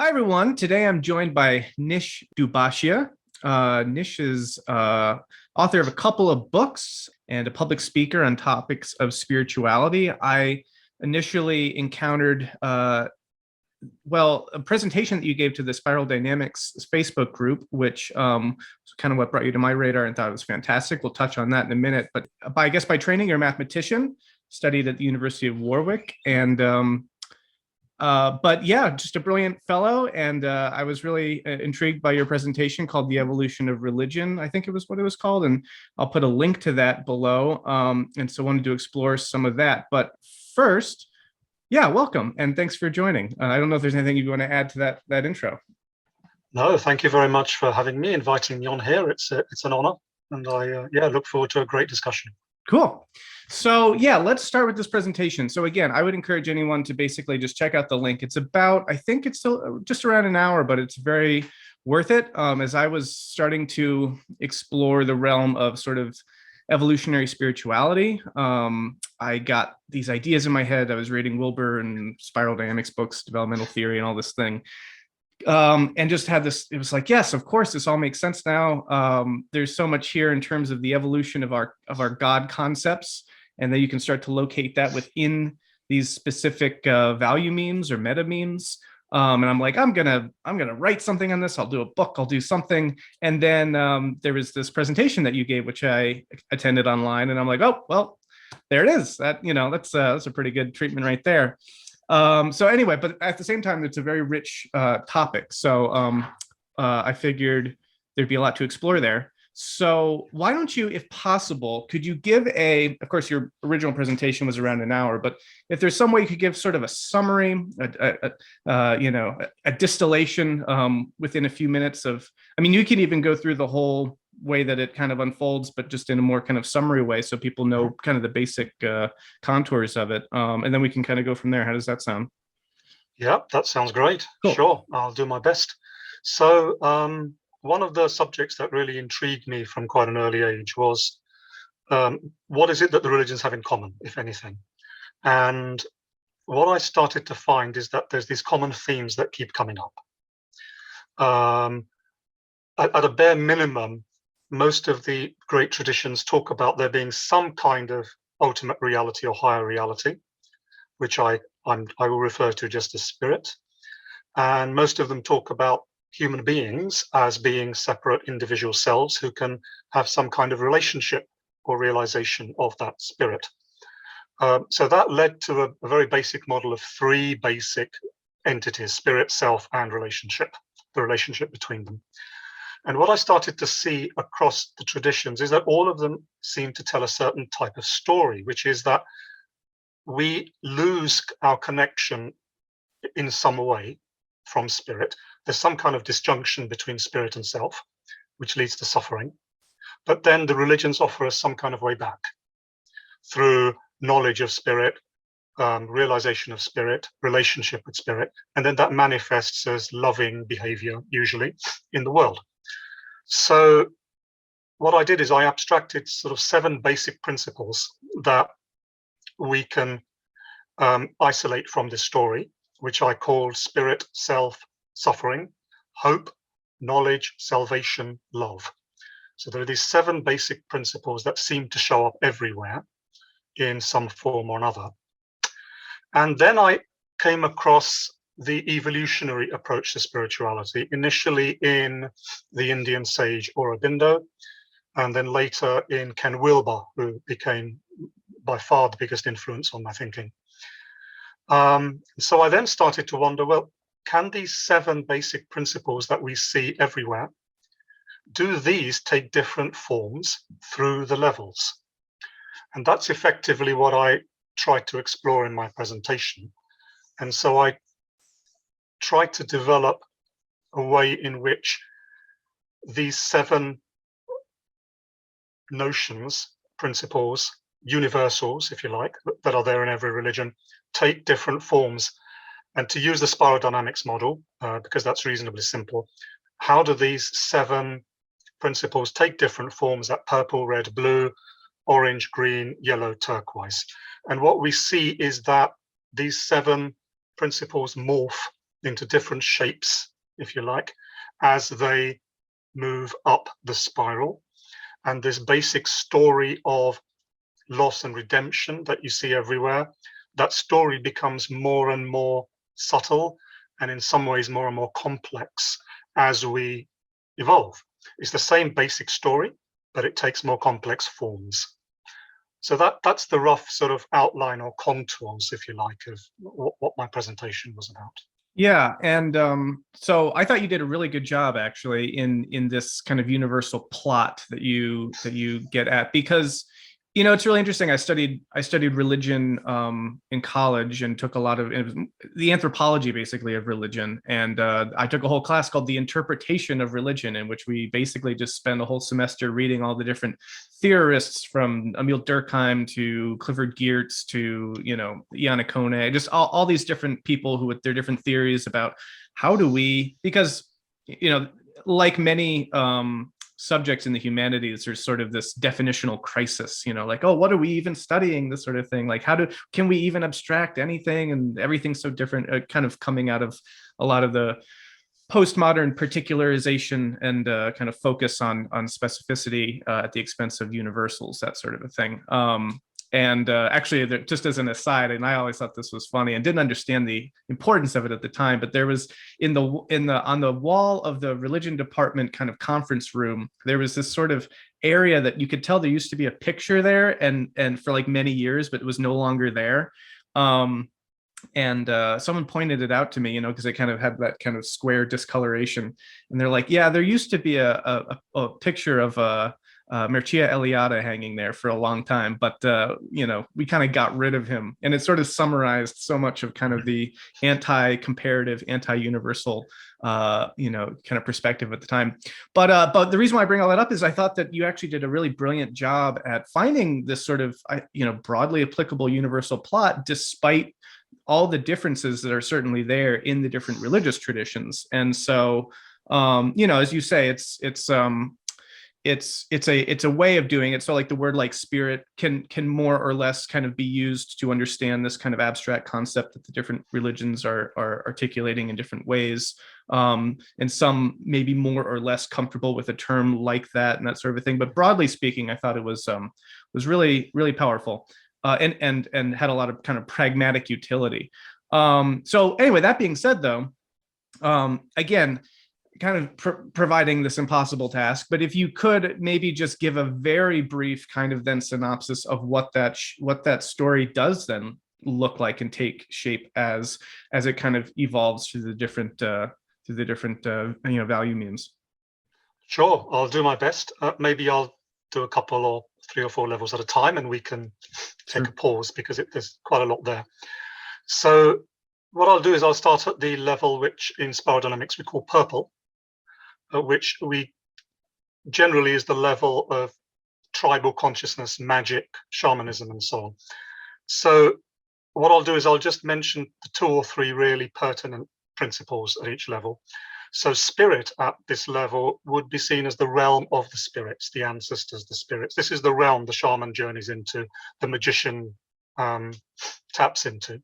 Hi, everyone. Today I'm joined by Nish Dubashia. Nish is author of a couple of books and a public speaker on topics of spirituality. I initially encountered, a presentation that you gave to the Spiral Dynamics Facebook group, which was kind of what brought you to my radar and thought it was fantastic. We'll touch on that in a minute. But I guess by training, you're a mathematician, studied at the University of Warwick, and but yeah, just a brilliant fellow. And I was really intrigued by your presentation called The Evolution of Religion, I think it was what it was called. And I'll put a link to that below. And so wanted to explore some of that. But first, yeah, welcome. And thanks for joining. I don't know if there's anything you want to add to that intro. No, thank you very much for having me, inviting me on here. It's an honor. And I look forward to a great discussion. Cool. So yeah, let's start with this presentation. So again, I would encourage anyone to basically just check out the link. It's about, I think it's still just around an hour, but it's very worth it. As I was starting to explore the realm of sort of evolutionary spirituality, I got these ideas in my head. I was reading Wilbur and Spiral Dynamics books, developmental theory and all this thing. And just had this, it was like, yes, of course, this all makes sense now. There's so much here in terms of the evolution of our God concepts, and then you can start to locate that within these specific value memes or meta memes. And I'm like, I'm gonna write something on this. I'll do a book. I'll do something. And then there was this presentation that you gave, which I attended online, and I'm like, oh well, there it is. That's a pretty good treatment right there. So anyway, but at the same time, it's a very rich topic. So I figured there'd be a lot to explore there. So why don't you, if possible, could you give of course, your original presentation was around an hour, but if there's some way you could give sort of a summary, a distillation within a few minutes of, I mean, you could even go through the whole way that it kind of unfolds, but just in a more kind of summary way, so people know kind of the basic contours of it, and then we can kind of go from there. How does that sound? Yeah, that sounds great. Cool. Sure, I'll do my best. So one of the subjects that really intrigued me from quite an early age was what is it that the religions have in common, if anything? And what I started to find is that there's these common themes that keep coming up. At a bare minimum, most of the great traditions talk about there being some kind of ultimate reality or higher reality, which I will refer to just as spirit. And most of them talk about human beings as being separate individual selves who can have some kind of relationship or realization of that spirit. So that led to a very basic model of three basic entities: spirit, self, and relationship, the relationship between them. And what I started to see across the traditions is that all of them seem to tell a certain type of story, which is that we lose our connection in some way from spirit. There's some kind of disjunction between spirit and self, which leads to suffering. But then the religions offer us some kind of way back through knowledge of spirit, realization of spirit, relationship with spirit, and then that manifests as loving behavior, usually, in the world. So what I did is I abstracted sort of 7 basic principles that we can isolate from this story, which I called spirit, self, suffering, hope, knowledge, salvation, love. So there are these 7 basic principles that seem to show up everywhere in some form or another. And then I came across the evolutionary approach to spirituality, initially in the Indian sage Aurobindo, and then later in Ken Wilber, who became by far the biggest influence on my thinking. So I then started to wonder, well, can these 7 basic principles that we see everywhere, do these take different forms through the levels? And that's effectively what I tried to explore in my presentation. And so I tried to develop a way in which these 7 notions, principles, universals, if you like, that are there in every religion, take different forms. And to use the spiral dynamics model, because that's reasonably simple, how do these 7 principles take different forms at purple, red, blue, orange, green, yellow, turquoise? And what we see is that these 7 principles morph into different shapes, if you like, as they move up the spiral. And this basic story of loss and redemption that you see everywhere, that story becomes more and more subtle, and in some ways more and more complex as we evolve. It's the same basic story, but it takes more complex forms. So that's the rough sort of outline or contours, if you like, of what my presentation was about. Yeah, and so I thought you did a really good job actually in this kind of universal plot that you get at, because it's really interesting. I studied religion in college and took a lot of the anthropology basically of religion, and I took a whole class called the interpretation of religion, in which we basically just spend a whole semester reading all the different theorists, from Emil Durkheim to Clifford Geertz to Iannacone, just all these different people who with their different theories about how do we, because like many subjects in the humanities, there's sort of this definitional crisis, like, oh, what are we even studying, this sort of thing, like can we even abstract anything, and everything's so different, kind of coming out of a lot of the postmodern particularization and kind of focus on specificity at the expense of universals, that sort of a thing. And actually, just as an aside, and I always thought this was funny and didn't understand the importance of it at the time, but there was on the wall of the religion department kind of conference room, there was this sort of area that you could tell there used to be a picture there, and for like many years, but it was no longer there. And someone pointed it out to me, because it kind of had that kind of square discoloration, and they're like, yeah, there used to be a picture of Mircea Eliade hanging there for a long time, but we kind of got rid of him, and it sort of summarized so much of kind of the anti-comparative, anti-universal kind of perspective at the time. But the reason why I bring all that up is I thought that you actually did a really brilliant job at finding this sort of broadly applicable universal plot, despite all the differences that are certainly there in the different religious traditions. And so as you say, it's a way of doing it. So like the word like spirit can more or less kind of be used to understand this kind of abstract concept that the different religions are articulating in different ways. And some may be more or less comfortable with a term like that and that sort of a thing. But broadly speaking, I thought it was really, really powerful, and had a lot of kind of pragmatic utility. So anyway, that being said, though, again, kind of providing this impossible task, but if you could maybe just give a very brief kind of then synopsis of what that story does then look like and take shape as it kind of evolves through the different value means. Sure, I'll do my best. Maybe I'll do a couple or 3 or 4 levels at a time, and we can take a pause, because there's quite a lot there. So what I'll do is I'll start at the level which in spiral dynamics we call purple, which we generally is the level of tribal consciousness, magic, shamanism, and so on. So what I'll do is I'll just mention the 2 or 3 really pertinent principles at each level. So spirit at this level would be seen as the realm of the spirits, the ancestors, the spirits. This is the realm the shaman journeys into, the magician taps into.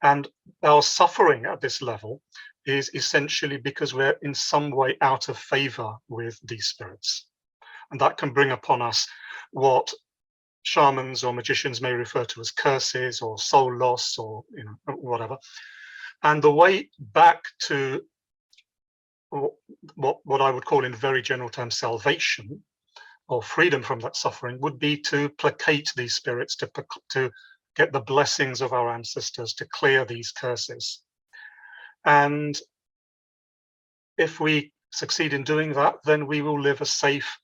And our suffering at this level is essentially because we're in some way out of favor with these spirits. And that can bring upon us what shamans or magicians may refer to as curses or soul loss, or whatever. And the way back to what I would call in very general terms salvation or freedom from that suffering would be to placate these spirits, to get the blessings of our ancestors, to clear these curses. And if we succeed in doing that, then we will live a safe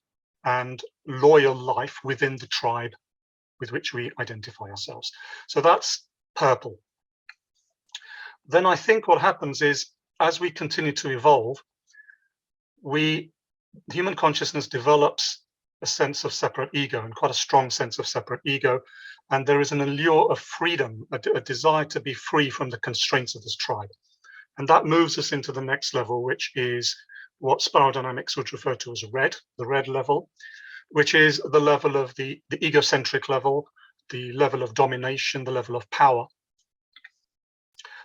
and loyal life within the tribe with which we identify ourselves. So that's purple. Then I think what happens is, as we continue to evolve, human consciousness develops a sense of separate ego, and quite a strong sense of separate ego. And there is an allure of freedom, a desire to be free from the constraints of this tribe. And that moves us into the next level, which is what spiral dynamics would refer to as red, the red level, which is the level of the egocentric level, the level of domination, the level of power.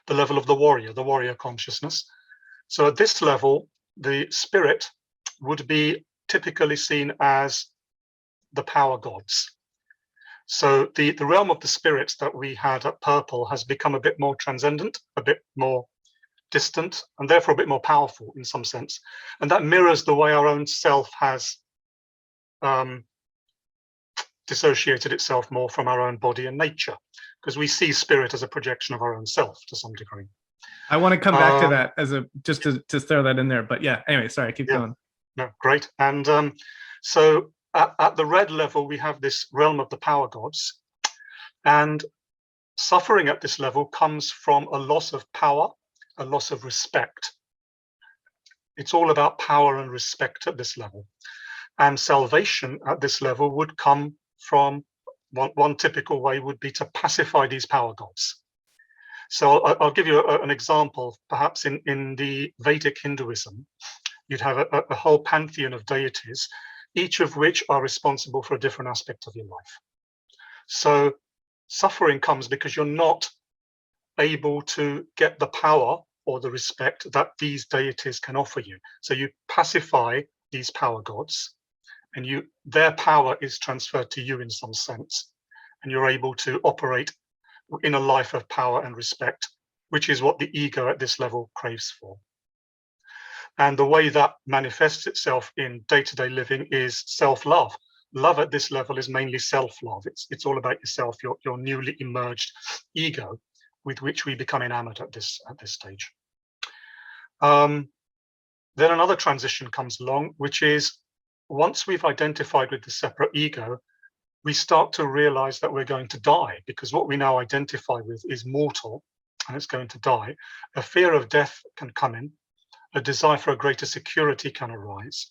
the level of the warrior consciousness. So at this level, the spirit would be typically seen as the power gods. So the realm of the spirits that we had at Purple has become a bit more transcendent, a bit more distant, and therefore a bit more powerful in some sense. And that mirrors the way our own self has dissociated itself more from our own body and nature, because we see spirit as a projection of our own self to some degree. I want to come back to that as a just to throw that in there, but yeah. Anyway, sorry, keep going. No, great. And so at the red level, we have this realm of the power gods, and suffering at this level comes from a loss of power, a loss of respect. It's all about power and respect at this level. And salvation at this level would come from one typical way would be to pacify these power gods. So I'll give you an example. Perhaps in the Vedic Hinduism, you'd have a whole pantheon of deities, each of which are responsible for a different aspect of your life. So suffering comes because you're not able to get the power or the respect that these deities can offer you. So you pacify these power gods, and their power is transferred to you in some sense, and you're able to operate in a life of power and respect, which is what the ego at this level craves for. And the way that manifests itself in day-to-day living is self-love. Love at this level is mainly self-love. It's all about yourself, your newly emerged ego, with which we become enamored at this stage. Then another transition comes along, which is once we've identified with the separate ego, we start to realize that we're going to die, because what we now identify with is mortal and it's going to die. A fear of death can come in, a desire for a greater security can arise.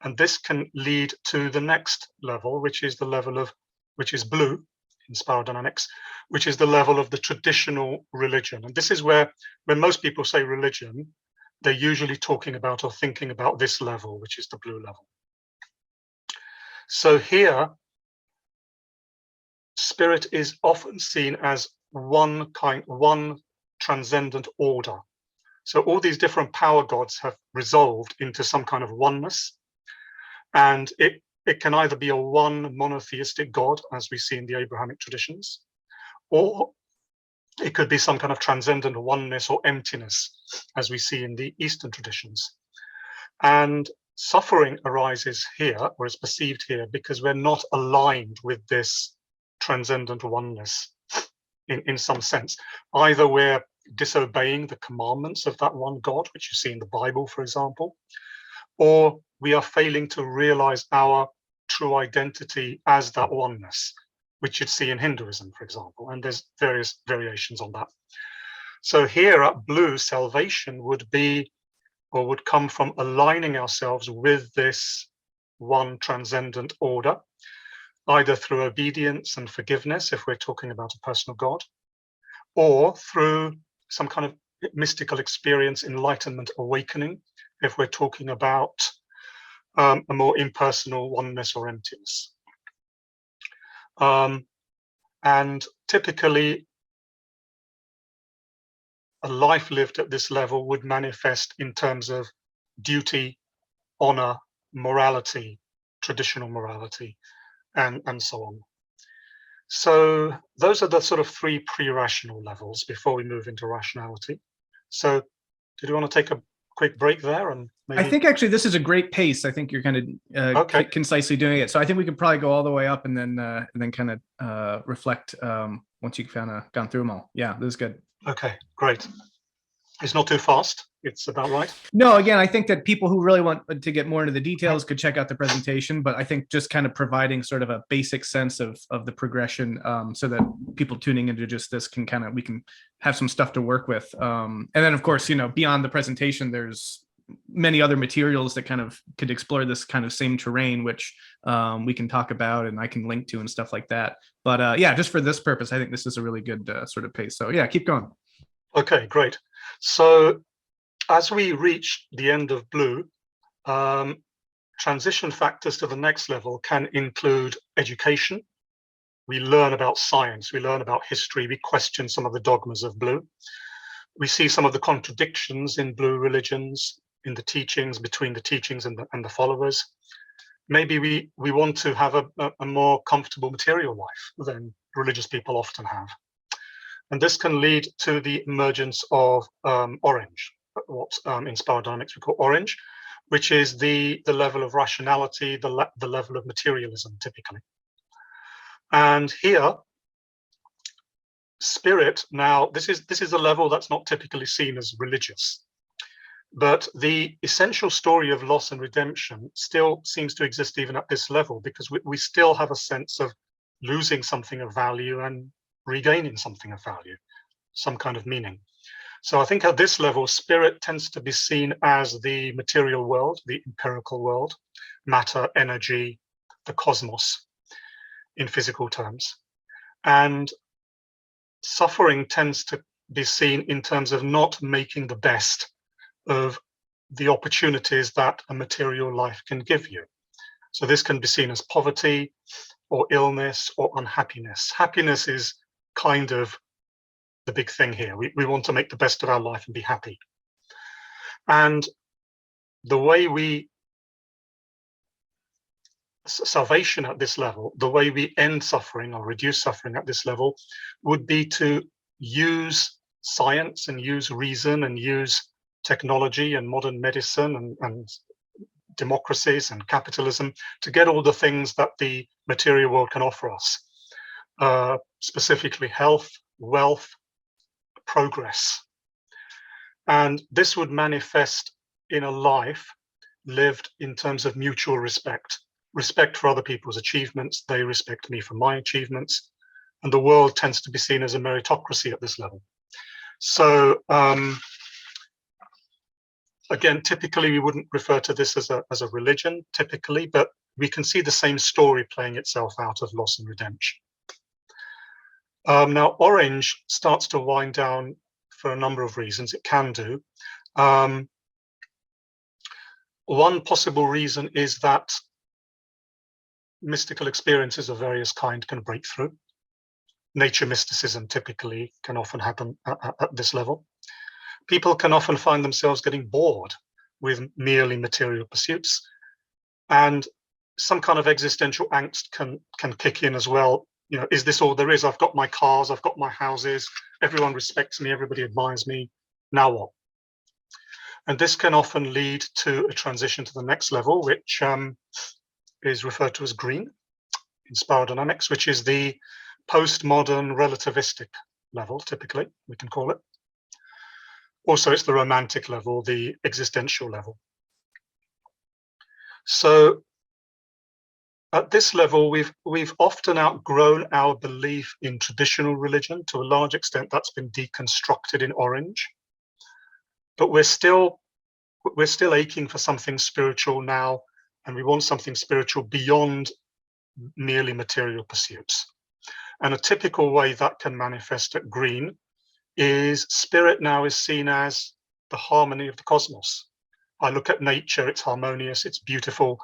And this can lead to the next level, which is the level of, which is blue in spiral dynamics, which is the level of the traditional religion. And this is where, when most people say religion, they're usually talking about or thinking about this level, which is the blue level. So here, spirit is often seen as one transcendent order. So all these different power gods have resolved into some kind of oneness. And it can either be a one monotheistic God, as we see in the Abrahamic traditions, or it could be some kind of transcendent oneness or emptiness, as we see in the Eastern traditions. And suffering arises here, or is perceived here, because we're not aligned with this transcendent oneness in some sense. Either we're disobeying the commandments of that one God, which you see in the Bible, for example, or we are failing to realize our true identity as that oneness, which you'd see in Hinduism, for example, and there's various variations on that. So here at blue, salvation would be, or would come from aligning ourselves with this one transcendent order, either through obedience and forgiveness, if we're talking about a personal God, or through some kind of mystical experience, enlightenment, awakening, if we're talking about a more impersonal oneness or emptiness. And typically, a life lived at this level would manifest in terms of duty, honor, morality, traditional morality, and so on. So those are the sort of three pre-rational levels before we move into rationality. So did you want to take a quick break there? And maybe... I think actually this is a great pace. I think you're kind of concisely doing it. So I think we could probably go all the way up and then kind of reflect once you've kind of gone through them all. Yeah, this is good. Okay, great. It's not too fast. It's about right. No, again, I think that people who really want to get more into the details could check out the presentation, but I think just kind of providing sort of a basic sense of the progression so that people tuning into just this can kind of, we can have some stuff to work with. And then of course, you know, beyond the presentation, there's many other materials that kind of could explore this kind of same terrain, which we can talk about and I can link to and stuff like that. But yeah, just for this purpose, I think this is a really good sort of pace. So yeah, keep going. Okay, great. So as we reach the end of blue, transition factors to the next level can include education. We learn about science, we learn about history, we question some of the dogmas of blue. we see some of the contradictions in blue religions, in the teachings, between the teachings and the followers. Maybe we want to have a more comfortable material life than religious people often have. And this can lead to the emergence of orange, what in spiral dynamics we call orange, which is the level of rationality, the level of materialism typically. And here, spirit, now this is a level that's not typically seen as religious, but the essential story of loss and redemption still seems to exist even at this level, because we still have a sense of losing something of value and regaining something of value, some kind of meaning. So I think at this level, spirit tends to be seen as the material world, the empirical world, matter, energy, the cosmos in physical terms. And suffering tends to be seen in terms of not making the best of the opportunities that a material life can give you. So this can be seen as poverty or illness or unhappiness. Happiness is kind of the big thing here. We want to make the best of our life and be happy. And the way salvation at this level, the way we end suffering or reduce suffering at this level would be to use science and use reason and use technology and modern medicine and democracies and capitalism to get all the things that the material world can offer us, specifically health, wealth, progress. And this would manifest in a life lived in terms of mutual respect for other people's achievements. They respect me for my achievements. And the world tends to be seen as a meritocracy at this level. So again, typically we wouldn't refer to this as a religion, typically, but we can see the same story playing itself out of loss and redemption. Now, orange starts to wind down for a number of reasons. It can do. One possible reason is that mystical experiences of various kind can break through. Nature mysticism typically can often happen at this level. People can often find themselves getting bored with merely material pursuits, and some kind of existential angst can kick in as well. You know, is this all there is? I've got my cars, I've got my houses, everyone respects me, everybody admires me. Now what? And this can often lead to a transition to the next level, which is referred to as green in spiral dynamics, which is the postmodern relativistic level, typically, we can call it. Also, it's the romantic level, the existential level. So at this level, we've often outgrown our belief in traditional religion. To a large extent, that's been deconstructed in orange. But we're still aching for something spiritual now, and we want something spiritual beyond merely material pursuits. And a typical way that can manifest at green is spirit now is seen as the harmony of the cosmos. I look at nature, it's harmonious, it's beautiful.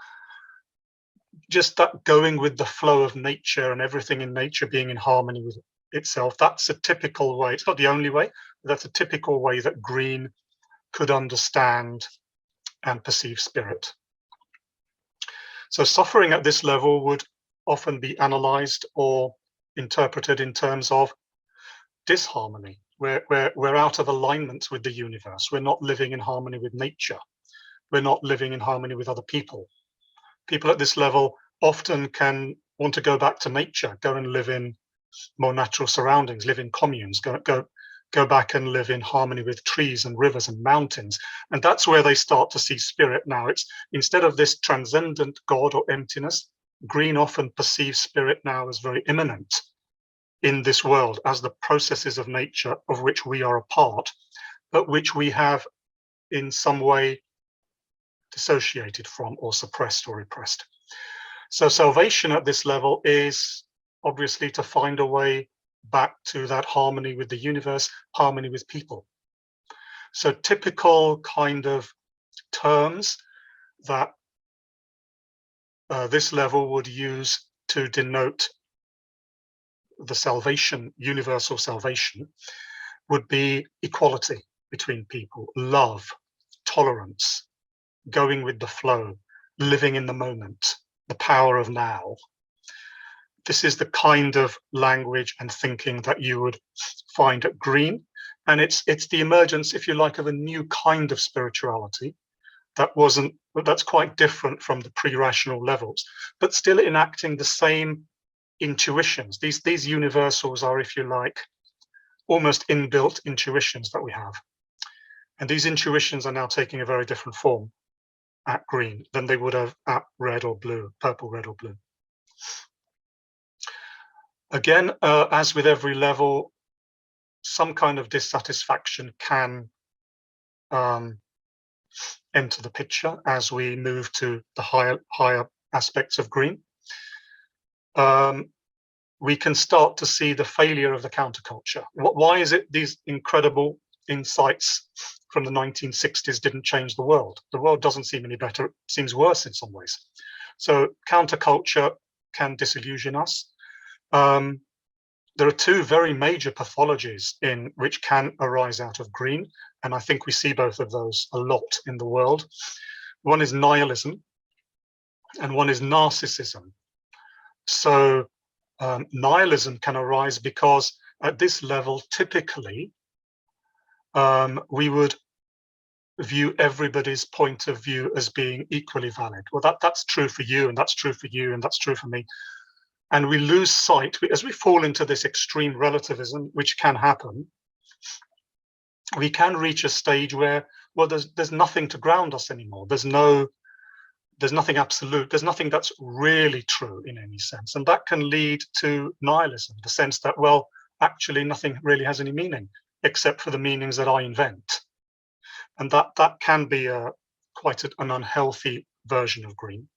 Just that going with the flow of nature and everything in nature being in harmony with itself, that's a typical way. It's not the only way, but that's a typical way that green could understand and perceive spirit. So suffering at this level would often be analyzed or interpreted in terms of disharmony. We're out of alignment with the universe. We're not living in harmony with nature. We're not living in harmony with other people. People at this level often can want to go back to nature, go and live in more natural surroundings, live in communes, go back and live in harmony with trees and rivers and mountains. And that's where they start to see spirit now. It's instead of this transcendent God or emptiness, green often perceives spirit now as very immanent in this world, as the processes of nature of which we are a part, but which we have in some way dissociated from or suppressed or repressed. So salvation at this level is obviously to find a way back to that harmony with the universe, harmony with people. So typical kind of terms that this level would use to denote the salvation, universal salvation, would be equality between people, love, tolerance, going with the flow, living in the moment, the power of now. This is the kind of language and thinking that you would find at Green. And it's the emergence, if you like, of a new kind of spirituality that's quite different from the pre-rational levels, but still enacting the same intuitions. These universals are, if you like, almost inbuilt intuitions that we have. And these intuitions are now taking a very different form at Green than they would have at red or blue, purple, red or blue. Again, as with every level, some kind of dissatisfaction can enter the picture as we move to the higher aspects of Green. We can start to see the failure of the counterculture. Why is it these incredible insights from the 1960s didn't change the world? The world doesn't seem any better, it seems worse in some ways. So counterculture can disillusion us. There are two very major pathologies in which can arise out of Green, and I think we see both of those a lot in the world. One is nihilism, and one is narcissism. So nihilism can arise because at this level, typically, we would view everybody's point of view as being equally valid. Well, that's true for you, and that's true for you, and that's true for me. And we lose sight, as we fall into this extreme relativism, which can happen, we can reach a stage where, well, there's nothing to ground us anymore. There's nothing absolute. There's nothing that's really true in any sense. And that can lead to nihilism, the sense that, well, actually nothing really has any meaning except for the meanings that I invent. And that can be quite an unhealthy version of Green.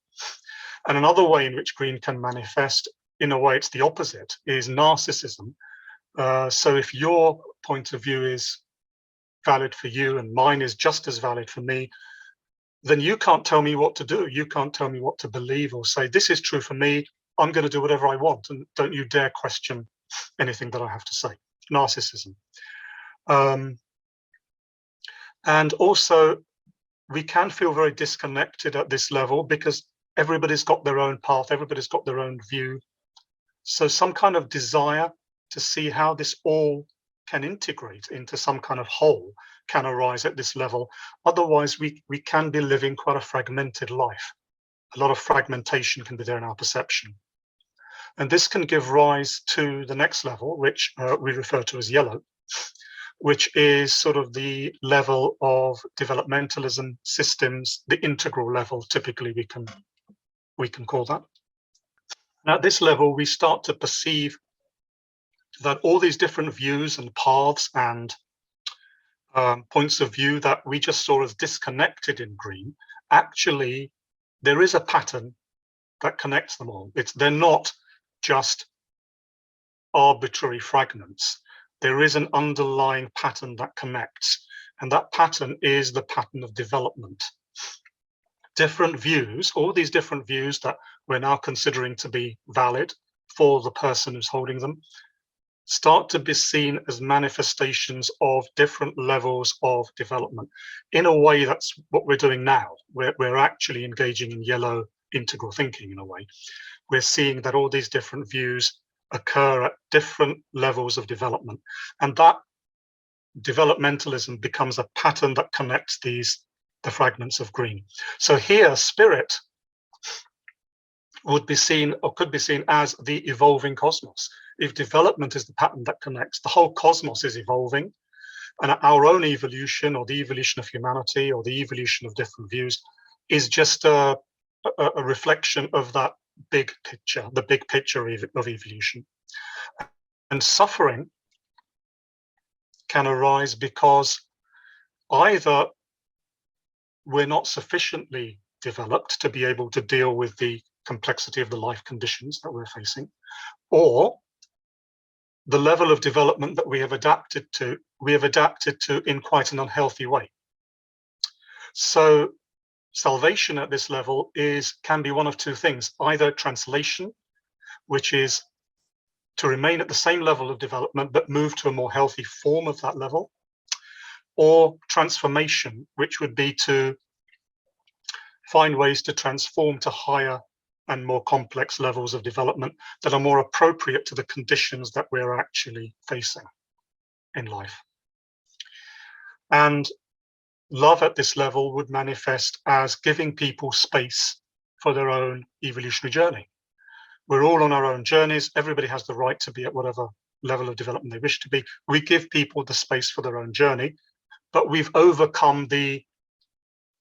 And another way in which Green can manifest, in a way it's the opposite, is narcissism. So if your point of view is valid for you and mine is just as valid for me, then you can't tell me what to do. You can't tell me what to believe or say, this is true for me, I'm going to do whatever I want, and don't you dare question anything that I have to say. Narcissism. And also, we can feel very disconnected at this level because everybody's got their own path, everybody's got their own view. So some kind of desire to see how this all can integrate into some kind of whole can arise at this level. Otherwise, we can be living quite a fragmented life. A lot of fragmentation can be there in our perception. And this can give rise to the next level, which we refer to as yellow, which is sort of the level of developmentalism systems, the integral level, typically we can call that. And at this level, we start to perceive that all these different views and paths and points of view that we just saw as disconnected in Green, actually, there is a pattern that connects them all. They're not just arbitrary fragments. There is an underlying pattern that connects, and that pattern is the pattern of development. Different views, all these different views that we're now considering to be valid for the person who's holding them, start to be seen as manifestations of different levels of development. In a way, that's what we're doing now. We're actually engaging in yellow integral thinking in a way. We're seeing that all these different views occur at different levels of development. And that developmentalism becomes a pattern that connects the fragments of Green. So here, spirit would be seen, or could be seen, as the evolving cosmos. If development is the pattern that connects, the whole cosmos is evolving, and our own evolution, or the evolution of humanity, or the evolution of different views, is just a reflection of that big picture, the big picture of evolution. And suffering can arise because either we're not sufficiently developed to be able to deal with the complexity of the life conditions that we're facing, or the level of development that we have adapted to in quite an unhealthy way. So salvation at this level can be one of two things: either translation, which is to remain at the same level of development but move to a more healthy form of that level, or transformation, which would be to find ways to transform to higher and more complex levels of development that are more appropriate to the conditions that we're actually facing in life. And love at this level would manifest as giving people space for their own evolutionary journey. We're all on our own journeys. Everybody has the right to be at whatever level of development they wish to be. We give people the space for their own journey, but we've overcome the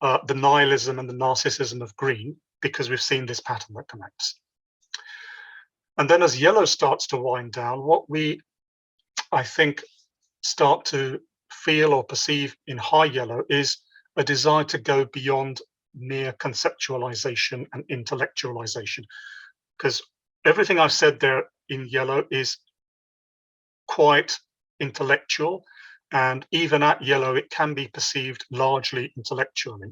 nihilism and the narcissism of green because we've seen this pattern that connects. And then as yellow starts to wind down, what we, I think, start to feel or perceive in high yellow is a desire to go beyond mere conceptualization and intellectualization. Because everything I've said there in yellow is quite intellectual, and even at yellow, it can be perceived largely intellectually.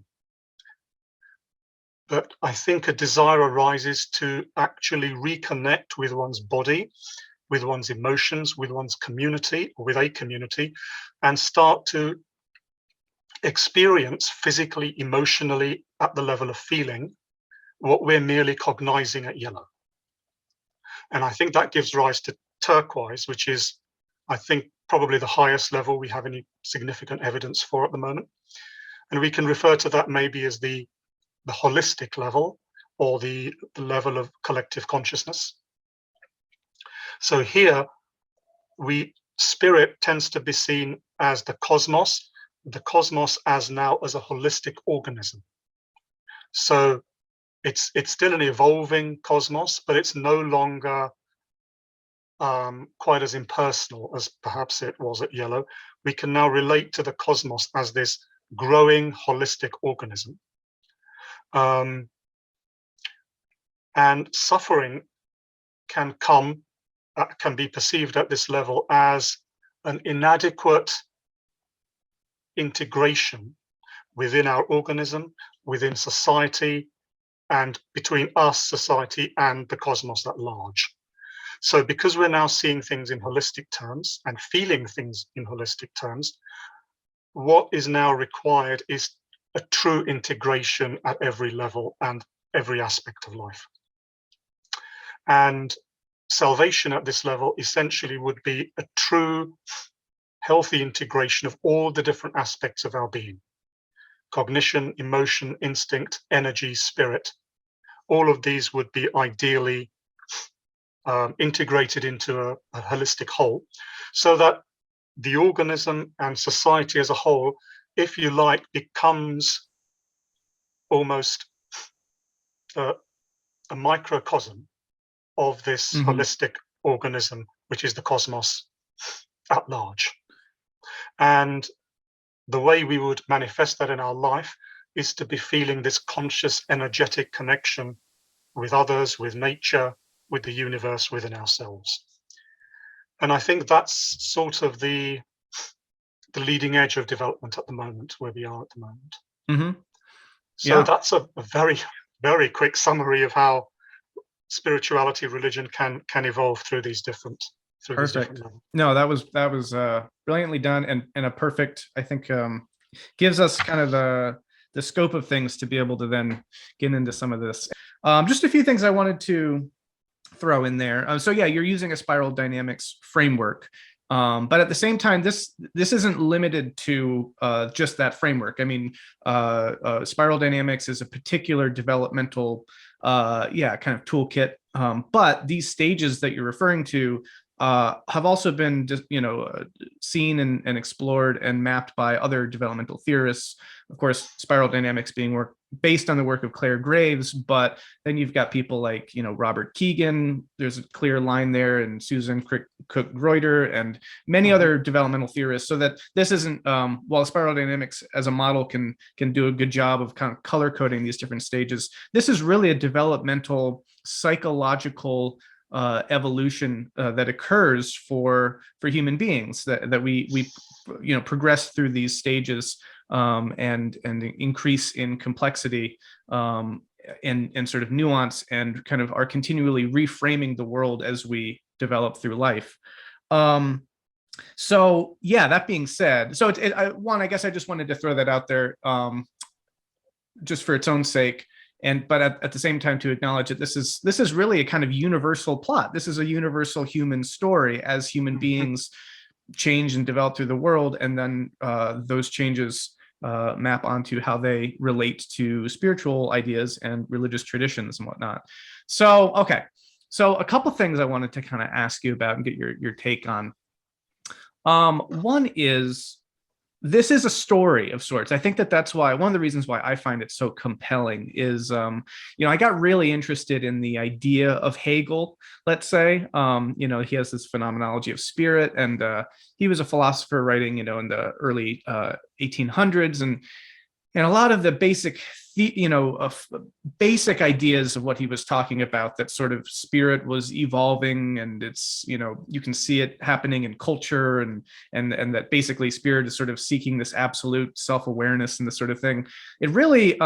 But I think a desire arises to actually reconnect with one's body, with one's emotions, with one's community, or with a community, and start to experience physically, emotionally, at the level of feeling, what we're merely cognizing at yellow. And I think that gives rise to turquoise, which is, I think, probably the highest level we have any significant evidence for at the moment. And we can refer to that maybe as the holistic level, or the level of collective consciousness. So here, spirit tends to be seen as the cosmos as now as a holistic organism. So it's still an evolving cosmos, but it's no longer quite as impersonal as perhaps it was at yellow. We can now relate to the cosmos as this growing holistic organism. And suffering can be perceived at this level as an inadequate integration within our organism, within society, and between us, society, and the cosmos at large. So because we're now seeing things in holistic terms and feeling things in holistic terms, what is now required is a true integration at every level and every aspect of life. And salvation at this level essentially would be a true healthy integration of all the different aspects of our being: cognition, emotion, instinct, energy, spirit. All of these would be ideally integrated into a holistic whole, so that the organism and society as a whole, if you like, becomes almost a microcosm of this holistic organism, which is the cosmos at large. And the way we would manifest that in our life is to be feeling this conscious, energetic connection with others, with nature, with the universe, within ourselves. And I think that's sort of the leading edge of development at the moment, where we are at the moment. Mm-hmm. So that's a very, very quick summary of how spirituality, religion can evolve through these different Perfect. No, that was brilliantly done, and a perfect, I think, gives us kind of the scope of things to be able to then get into some of this. Just a few things I wanted to throw in there. So yeah, you're using a spiral dynamics framework, but at the same time, this isn't limited to just that framework. I mean, spiral dynamics is a particular developmental, kind of toolkit. But these stages that you're referring to have also been, seen and explored and mapped by other developmental theorists. Of course, spiral dynamics being based on the work of Claire Graves, but then you've got people like, Robert Keegan, there's a clear line there, and Susan Cook-Greuter, and many other developmental theorists. So that this isn't, while spiral dynamics as a model can do a good job of kind of color coding these different stages, this is really a developmental psychological evolution that occurs for human beings, that we progress through these stages and increase in complexity and sort of nuance, and kind of are continually reframing the world as we develop through life. So yeah, that being said, so I guess I just wanted to throw that out there, just for its own sake. But at the same time to acknowledge that this is really a kind of universal plot. This is a universal human story as human beings change and develop through the world, and then those changes map onto how they relate to spiritual ideas and religious traditions and whatnot. So, okay. So a couple things I wanted to kind of ask you about and get your take on. One is, this is a story of sorts. I think that's why, one of the reasons why I find it so compelling is, I got really interested in the idea of Hegel, let's say. He has this phenomenology of spirit, and he was a philosopher writing, in the early 1800s, and a lot of the basic ideas of what he was talking about, that sort of spirit was evolving, and it's, you can see it happening in culture, and that basically spirit is sort of seeking this absolute self-awareness and this sort of thing. It really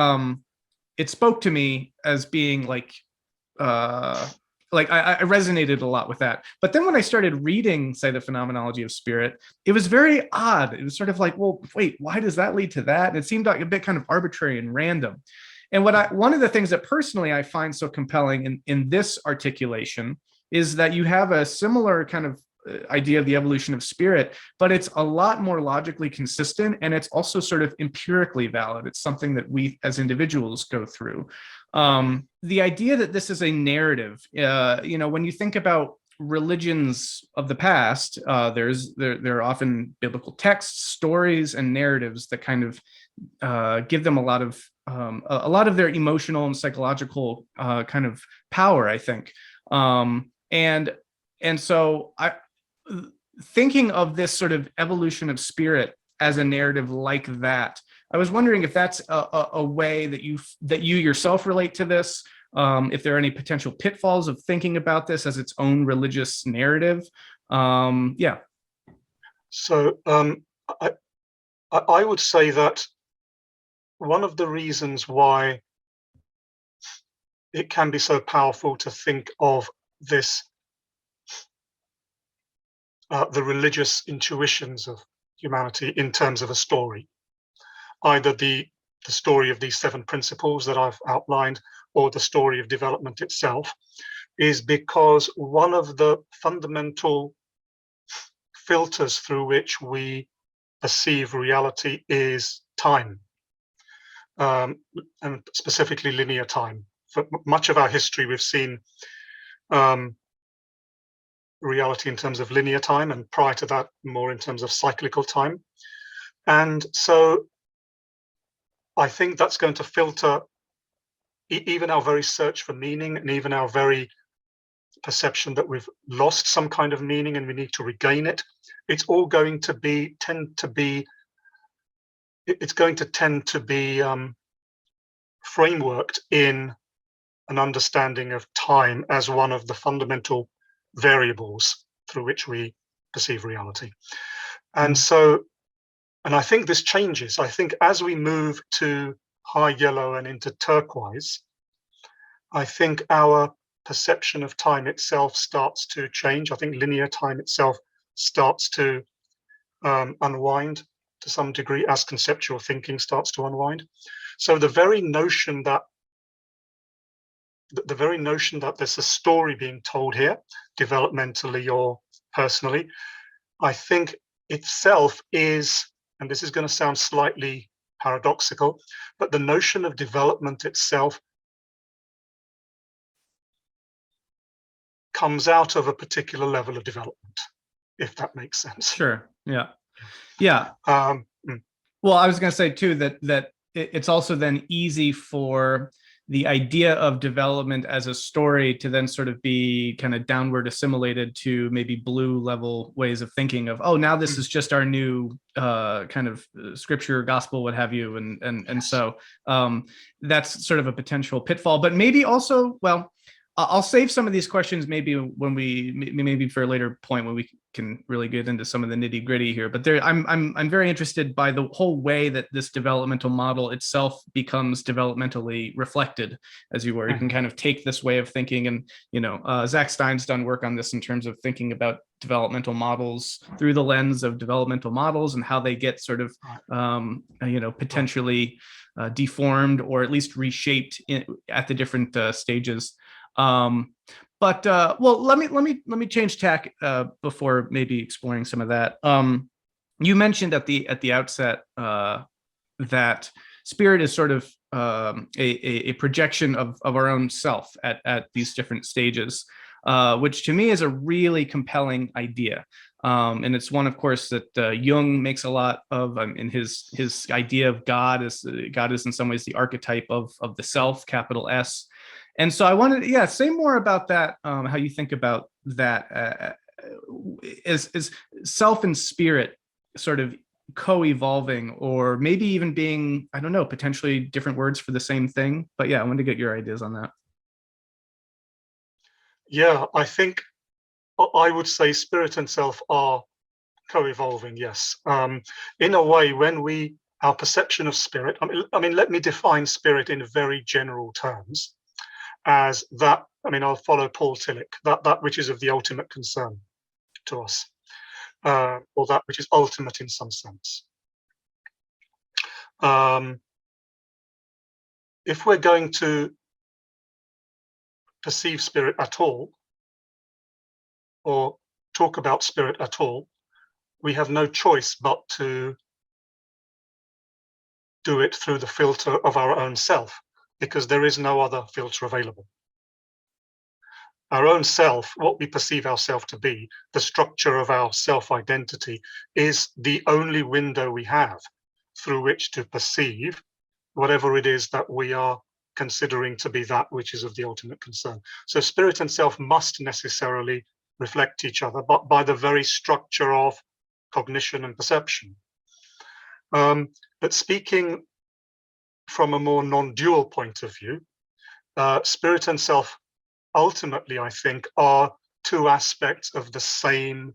it spoke to me as being I resonated a lot with that. But then when I started reading, say, the phenomenology of spirit, it was very odd. It was sort of like, well, wait, why does that lead to that? And it seemed like a bit kind of arbitrary and random. And one of the things that personally I find so compelling in this articulation is that you have a similar kind of idea of the evolution of spirit, but it's a lot more logically consistent, and it's also sort of empirically valid. It's something that we as individuals go through. The idea that this is a narrative, when you think about religions of the past, there are often biblical texts, stories, and narratives that kind of give them a lot of their emotional and psychological kind of power, I think. And so thinking of this sort of evolution of spirit as a narrative like that, I was wondering if that's a way that you yourself relate to this, if there are any potential pitfalls of thinking about this as its own religious narrative. Yeah. So I would say that one of the reasons why it can be so powerful to think of this, the religious intuitions of humanity in terms of a story, either the story of these 7 principles that I've outlined, or the story of development itself, is because one of the fundamental filters through which we perceive reality is time, and specifically linear time. For much of our history, we've seen reality in terms of linear time, and prior to that, more in terms of cyclical time. And so I think that's going to filter even our very search for meaning, and even our very perception that we've lost some kind of meaning and we need to regain it. It's all going to tend to be frameworked in an understanding of time as one of the fundamental variables through which we perceive reality. And so, and I think this changes. I think as we move to high yellow and into turquoise, I think our perception of time itself starts to change. I think linear time itself starts to unwind to some degree as conceptual thinking starts to unwind. So the very notion that there's a story being told here, developmentally or personally, I think itself is, and this is going to sound slightly paradoxical, but the notion of development itself comes out of a particular level of development, if that makes sense. Sure. Yeah. Yeah. Well, I was going to say too that it's also then easy for the idea of development as a story to then sort of be kind of downward assimilated to maybe blue level ways of thinking of, oh, now this is just our new kind of scripture, gospel, what have you. And so that's sort of a potential pitfall, but maybe also, well, I'll save some of these questions maybe when maybe for a later point when we can really get into some of the nitty gritty here. But I'm very interested by the whole way that this developmental model itself becomes developmentally reflected, as you were. You can kind of take this way of thinking, and Zach Stein's done work on this in terms of thinking about developmental models through the lens of developmental models and how they get sort of potentially deformed or at least reshaped at the different stages. Well, let me change tack before maybe exploring some of that. You mentioned at the outset that spirit is sort of a projection of our own self at these different stages, which to me is a really compelling idea. And it's one, of course, that Jung makes a lot of in his idea of God is in some ways the archetype of the self, capital S. And so I wanted to, say more about that, how you think about that is self and spirit sort of co-evolving, or maybe even being, I don't know, potentially different words for the same thing. But yeah, I wanted to get your ideas on that. Yeah, I think I would say spirit and self are co-evolving, yes. In a way, when our perception of spirit, I mean, let me define spirit in very general terms as that, I'll follow Paul Tillich, that which is of the ultimate concern to us, or that which is ultimate in some sense. If we're going to perceive spirit at all, or talk about spirit at all, we have no choice but to do it through the filter of our own self, because there is no other filter available. Our own self, what we perceive ourselves to be, the structure of our self-identity, is the only window we have through which to perceive whatever it is that we are considering to be that which is of the ultimate concern. So spirit and self must necessarily reflect each other, but by the very structure of cognition and perception. But speaking from a more non-dual point of view, spirit and self ultimately, I think, are two aspects of the same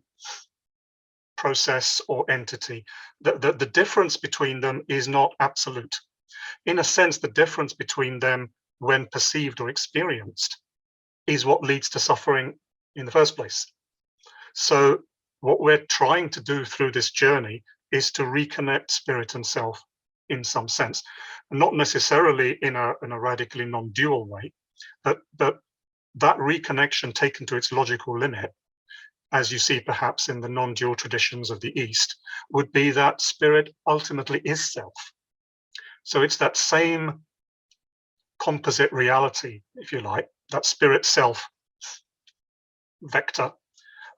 process or entity. The difference between them is not absolute. In a sense, the difference between them when perceived or experienced is what leads to suffering in the first place. So what we're trying to do through this journey is to reconnect spirit and self in some sense, not necessarily in a radically non-dual way, but that reconnection taken to its logical limit, as you see perhaps in the non-dual traditions of the East, would be that spirit ultimately is self. So it's that same composite reality, if you like, that spirit self vector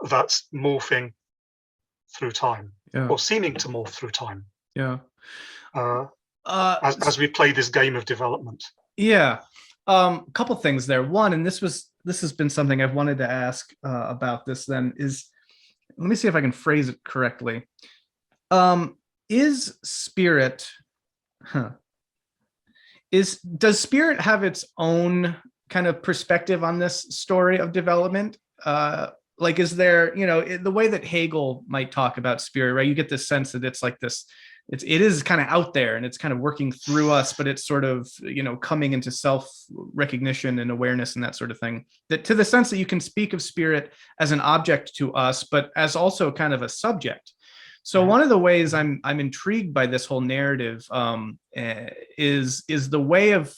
that's morphing through time, or seeming to morph through time. As we play this game of development. A couple things there. One, and this has been something I've wanted to ask about this then, is, let me see if I can phrase it correctly. Is spirit, does spirit have its own kind of perspective on this story of development? Like, is there, the way that Hegel might talk about spirit, right? You get this sense that it's like this, it is kind of out there and it's kind of working through us, but it's sort of, coming into self-recognition and awareness and that sort of thing. That, to the sense that you can speak of spirit as an object to us, but as also kind of a subject. So one of the ways I'm intrigued by this whole narrative is the way of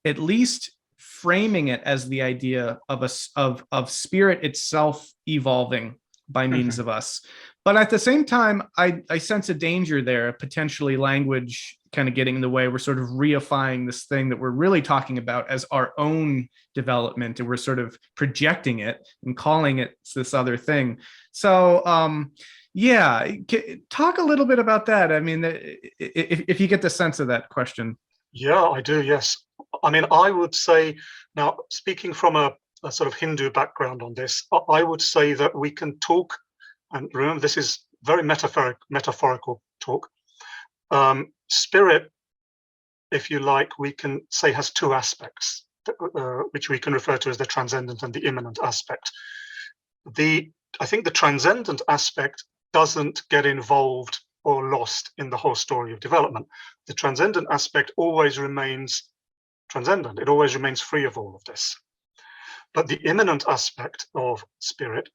at least framing it as the idea of spirit itself evolving by means of us. But at the same time, I sense a danger there, potentially language kind of getting in the way. We're sort of reifying this thing that we're really talking about as our own development, and we're sort of projecting it and calling it this other thing. So talk a little bit about that. I mean, if you get the sense of that question. Yeah, I do, yes. I mean, I would say, now speaking from a sort of Hindu background on this, I would say that we can talk, and remember this is very metaphorical talk. Spirit, if you like, we can say has two aspects. which we can refer to as the transcendent and the immanent aspect. I think the transcendent aspect doesn't get involved or lost in the whole story of development. The transcendent aspect always remains transcendent. It always remains free of all of this. But the immanent aspect of spirit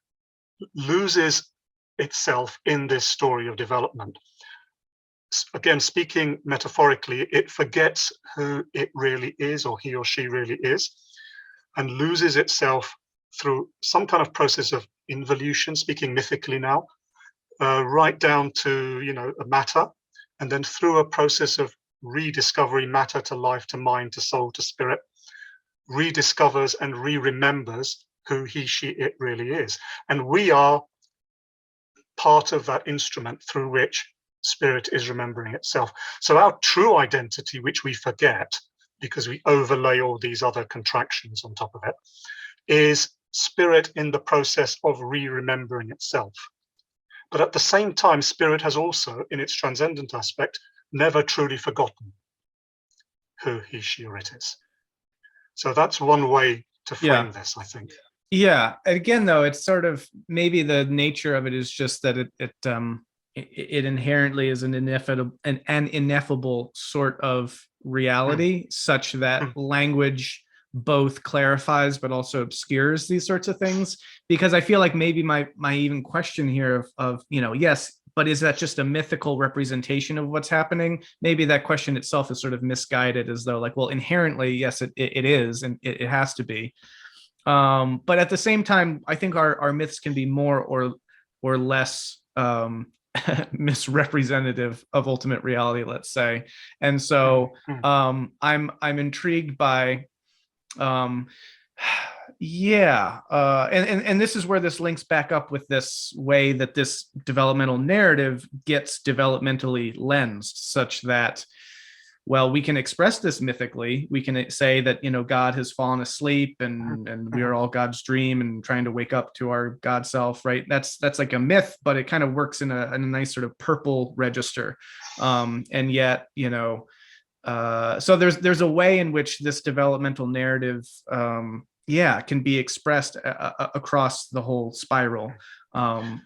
loses itself in this story of development. Again, speaking metaphorically, it forgets who it really is, or he or she really is, and loses itself through some kind of process of involution, speaking mythically now, right down to, a matter, and then through a process of rediscovery, matter to life, to mind, to soul, to spirit, rediscovers and re-remembers who he, she, it really is. And we are part of that instrument through which spirit is remembering itself. So our true identity, which we forget because we overlay all these other contractions on top of it, is spirit in the process of re-remembering itself. But at the same time, spirit has also, in its transcendent aspect, never truly forgotten who he, she, or it is. So that's one way to frame this, I think. Yeah. Again, though, it's sort of maybe the nature of it is just that it inherently is an ineffable sort of reality, such that language both clarifies but also obscures these sorts of things. Because I feel like maybe my even question here of yes, but is that just a mythical representation of what's happening? Maybe that question itself is sort of misguided, as though like, well, inherently, yes, it is, and it has to be. But at the same time, I think our myths can be more or less misrepresentative of ultimate reality, let's say. And so I'm intrigued by and this is where this links back up with this way that this developmental narrative gets developmentally lensed, such that, well, we can express this mythically. We can say that, God has fallen asleep and we are all God's dream and trying to wake up to our God self, right? That's like a myth, but it kind of works in a nice sort of purple register. And yet, so there's a way in which this developmental narrative, can be expressed across the whole spiral. Go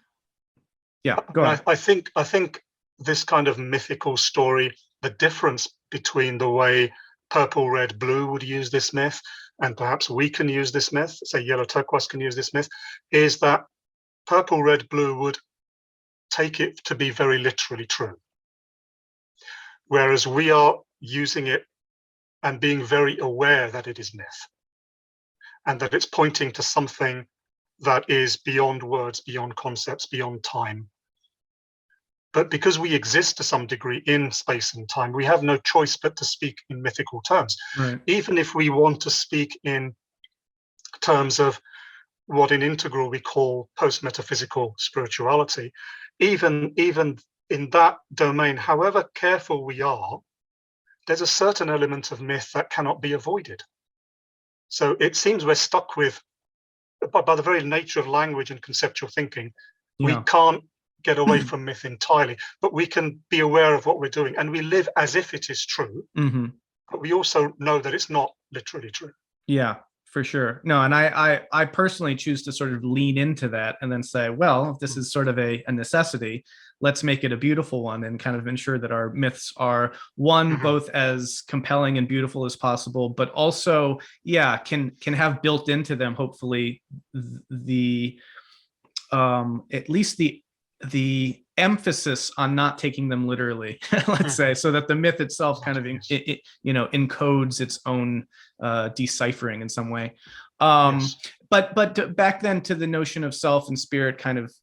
ahead. I think this kind of mythical story, the difference between the way purple, red, blue would use this myth, and perhaps we can use this myth, say yellow, turquoise can use this myth, is that purple, red, blue would take it to be very literally true. Whereas we are using it and being very aware that it is myth and that it's pointing to something that is beyond words, beyond concepts, beyond time. But because we exist to some degree in space and time, we have no choice but to speak in mythical terms. Right. Even if we want to speak in terms of what in Integral we call post-metaphysical spirituality, even in that domain, however careful we are, there's a certain element of myth that cannot be avoided. So it seems we're stuck with, by the very nature of language and conceptual thinking, we can't get away from myth entirely, but we can be aware of what we're doing, and we live as if it is true, but we also know that it's not literally true. Yeah, for sure. No, and I personally choose to sort of lean into that and then say, well, if this is sort of a necessity, let's make it a beautiful one and kind of ensure that our myths are both as compelling and beautiful as possible, but also, can have built into them, hopefully, the at least the emphasis on not taking them literally, let's say, so that the myth itself kind of encodes its own deciphering in some way. But back then to the notion of self and spirit kind of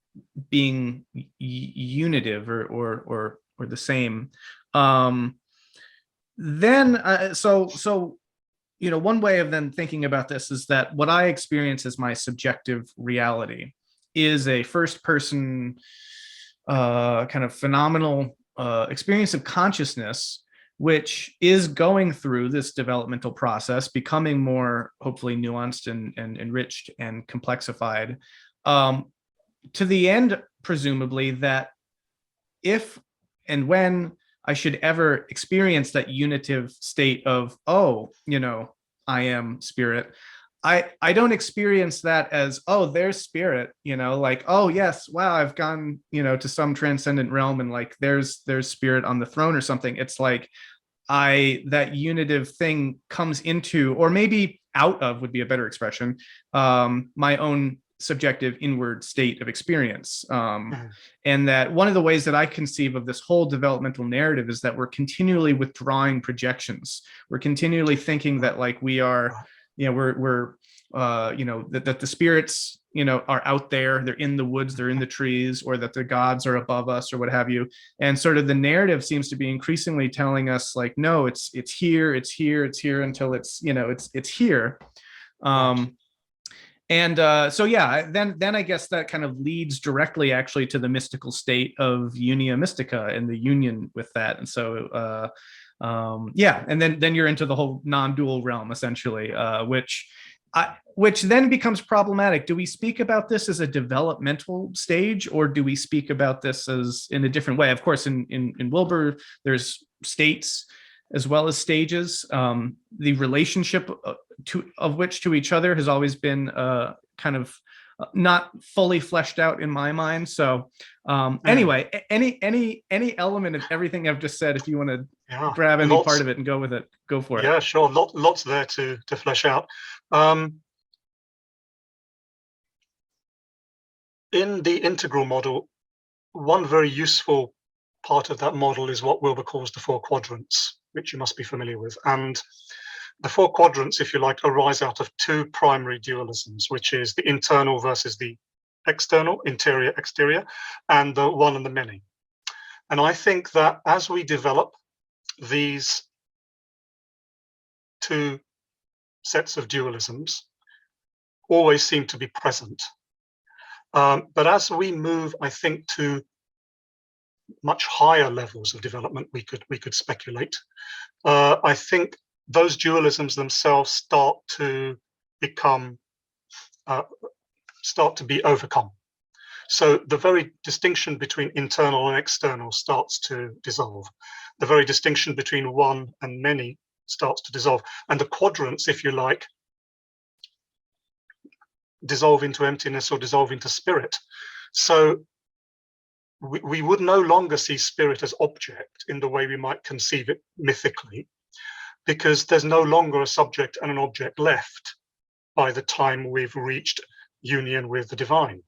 being unitive or the same. Then so one way of then thinking about this is that what I experience as my subjective reality is a first person kind of phenomenal experience of consciousness, which is going through this developmental process, becoming more hopefully nuanced and enriched and complexified, to the end, presumably, that if and when I should ever experience that unitive state of, I am spirit. I don't experience that as, oh, there's spirit, like, oh yes, wow, I've gone, to some transcendent realm, and like there's spirit on the throne or something. It's like that unitive thing comes into, or maybe out of would be a better expression, my own subjective inward state of experience. And that one of the ways that I conceive of this whole developmental narrative is that we're continually withdrawing projections. We're continually thinking that like we are, we're that the spirits, are out there, they're in the woods, they're in the trees, or that the gods are above us or what have you. And sort of the narrative seems to be increasingly telling us like, no, it's here until it's, it's here. So yeah, then I guess that kind of leads directly actually to the mystical state of unia mystica and the union with that. And so yeah, and then you're into the whole non-dual realm essentially, which then becomes problematic. Do we speak about this as a developmental stage, or do we speak about this as in a different way? Of course, in Wilber, there's states as well as stages. The relationship of which to each other has always been kind of not fully fleshed out in my mind. So anyway, any element of everything I've just said, if you want to grab any part of it and go with it, go for it. Yeah, sure. Lots there to flesh out. In the integral model, one very useful part of that model is what Wilber calls the four quadrants, which you must be familiar with. And the four quadrants, if you like, arise out of two primary dualisms, which is the internal versus the external, interior, exterior, and the one and the many. And I think that as we develop these two sets of dualisms, always seem to be present. But as we move, I think, to much higher levels of development, we could speculate. I think those dualisms themselves start to become, start to be overcome. So the very distinction between internal and external starts to dissolve. The very distinction between one and many starts to dissolve. And the quadrants, if you like, dissolve into emptiness or dissolve into spirit. So we would no longer see spirit as object in the way we might conceive it mythically, because there's no longer a subject and an object left by the time we've reached union with the divine.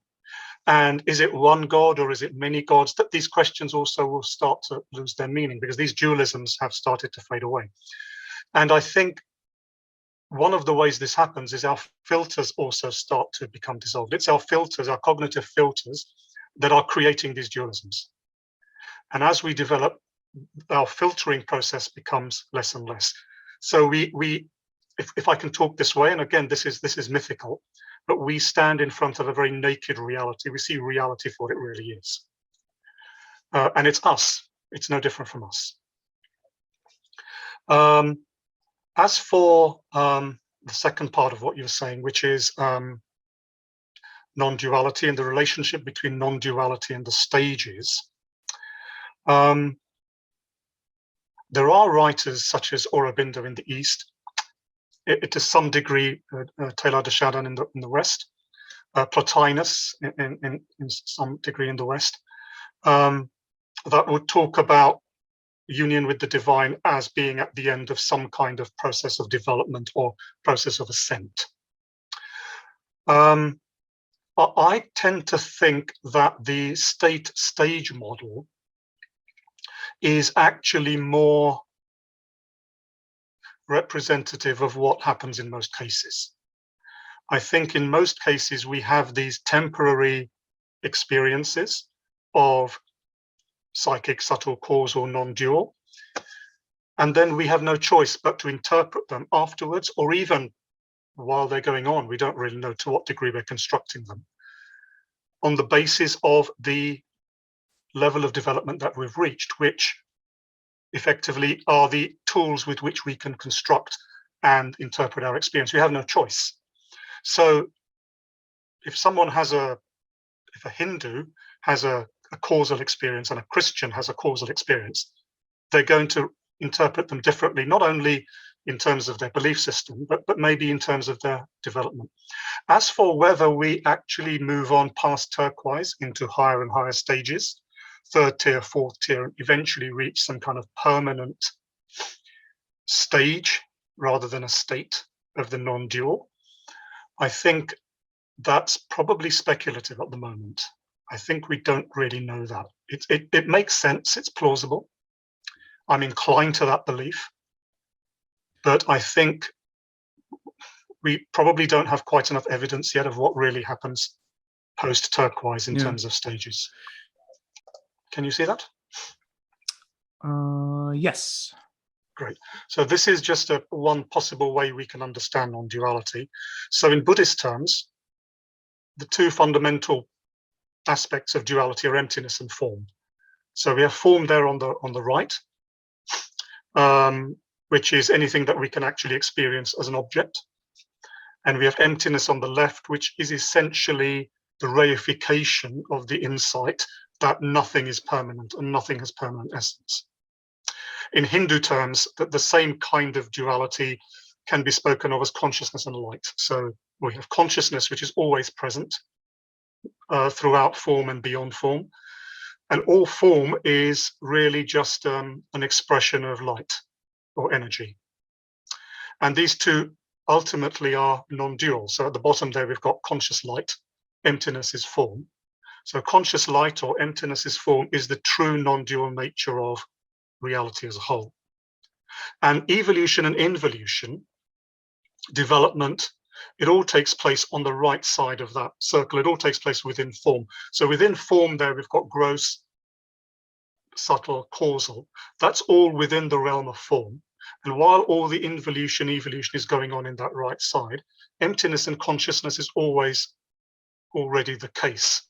And is it one God or is it many gods? That these questions also will start to lose their meaning, because these dualisms have started to fade away. And I think one of the ways this happens is our filters also start to become dissolved. It's our filters, our cognitive filters, that are creating these dualisms. And as we develop, our filtering process becomes less and less. So if I can talk this way, and again, this is mythical, but we stand in front of a very naked reality. We see reality for what it really is. And it's us. It's no different from us. As for the second part of what you're saying, which is non-duality and the relationship between non-duality and the stages, there are writers such as Aurobindo in the East, to some degree Teilhard de Chardin in the West, Plotinus in some degree in the West, that would talk about union with the divine as being at the end of some kind of process of development or process of ascent. I tend to think that the state-stage model is actually more representative of what happens in most cases. I think in most cases we have these temporary experiences of psychic, subtle, causal, non-dual, and then we have no choice but to interpret them afterwards, or even while they're going on. We don't really know to what degree we're constructing them on the basis of the level of development that we've reached, which effectively are the tools with which we can construct and interpret our experience. We have no choice. So if a Hindu has a causal experience and a Christian has a causal experience, they're going to interpret them differently, not only in terms of their belief system, but maybe in terms of their development. As for whether we actually move on past turquoise into higher and higher stages, third tier, fourth tier, and eventually reach some kind of permanent stage rather than a state of the non-dual, I think that's probably speculative at the moment. I think we don't really know that. It makes sense, it's plausible. I'm inclined to that belief, but I think we probably don't have quite enough evidence yet of what really happens post-turquoise in terms of stages. Can you see that? Yes. Great. So this is just one possible way we can understand non-duality. So in Buddhist terms, the two fundamental aspects of duality are emptiness and form. So we have form there on the right, which is anything that we can actually experience as an object. And we have emptiness on the left, which is essentially the reification of the insight that nothing is permanent and nothing has permanent essence. In Hindu terms, that the same kind of duality can be spoken of as consciousness and light. So we have consciousness, which is always present throughout form and beyond form. And all form is really just an expression of light or energy. And these two ultimately are non-dual. So at the bottom there, we've got conscious light, emptiness is form. So conscious light or emptiness is form is the true non-dual nature of reality as a whole. And evolution and involution, development, it all takes place on the right side of that circle. It all takes place within form. So within form there, we've got gross, subtle, causal. That's all within the realm of form. And while all the involution, evolution is going on in that right side, emptiness and consciousness is always already the case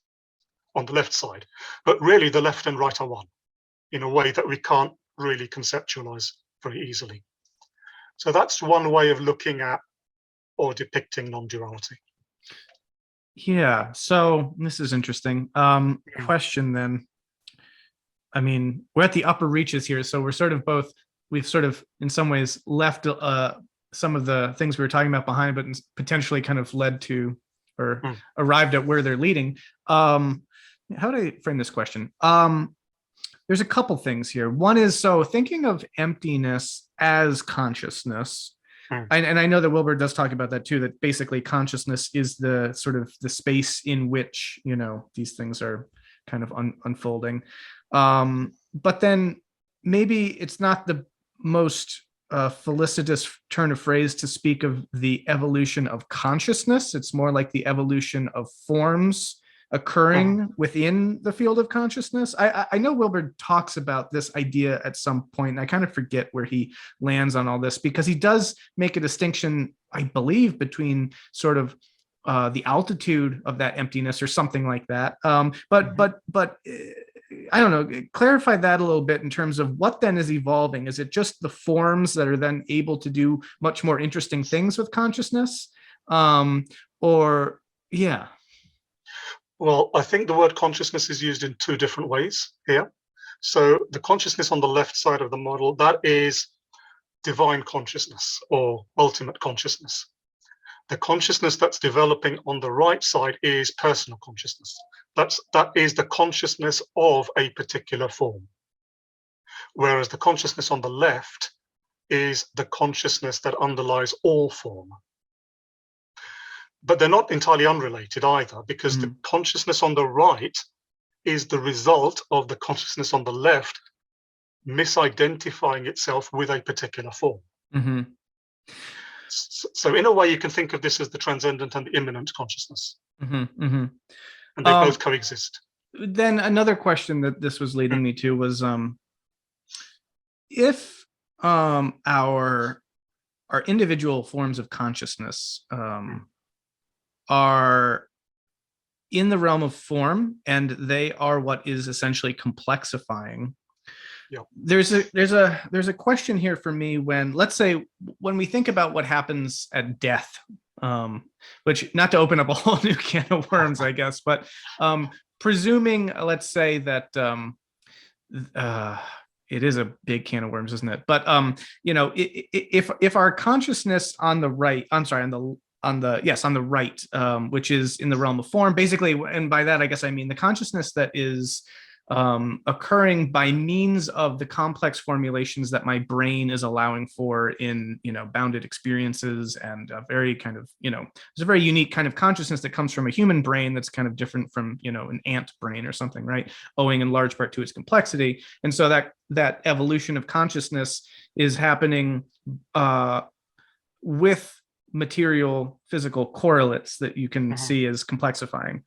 on the left side. But really the left and right are one in a way that we can't really conceptualize very easily. So that's one way of looking at or depicting non-duality. Yeah, so this is interesting. Question then. I mean, we're at the upper reaches here, so we're sort of both, we've sort of in some ways left some of the things we were talking about behind, but potentially kind of led to or arrived at where they're leading. How do I frame this question? There's a couple things here. One is, so thinking of emptiness as consciousness, and I know that Wilbur does talk about that too, that basically consciousness is the sort of the space in which, you know, these things are kind of unfolding. But then maybe it's not the most felicitous turn of phrase to speak of the evolution of consciousness. It's more like the evolution of forms occurring within the field of consciousness. I know Wilbur talks about this idea at some point, and I kind of forget where he lands on all this, because he does make a distinction, I believe, between sort of the altitude of that emptiness or something like that. But I don't know, clarify that a little bit in terms of what then is evolving. Is it just the forms that are then able to do much more interesting things with consciousness? Or, yeah. Well, I think the word consciousness is used in two different ways here. So the consciousness on the left side of the model, that is divine consciousness or ultimate consciousness. The consciousness that's developing on the right side is personal consciousness. That is the consciousness of a particular form. Whereas the consciousness on the left is the consciousness that underlies all form. But they're not entirely unrelated either, because the consciousness on the right is the result of the consciousness on the left misidentifying itself with a particular form. So in a way, you can think of this as the transcendent and the immanent consciousness. And they both coexist. Then another question that this was leading me to was, if our individual forms of consciousness are in the realm of form, and they are what is essentially complexifying. There's a question here for me when, let's say, when we think about what happens at death, which, not to open up a whole new can of worms, I guess, but presuming, let's say that it is a big can of worms, isn't it? But if our consciousness on the right, I'm sorry, on the right, which is in the realm of form, basically, and by that I guess I mean the consciousness that is occurring by means of the complex formulations that my brain is allowing for in bounded experiences, and a very kind of there's a very unique kind of consciousness that comes from a human brain that's kind of different from an ant brain or something, right, owing in large part to its complexity. And so that evolution of consciousness is happening with material physical correlates that you can see as complexifying.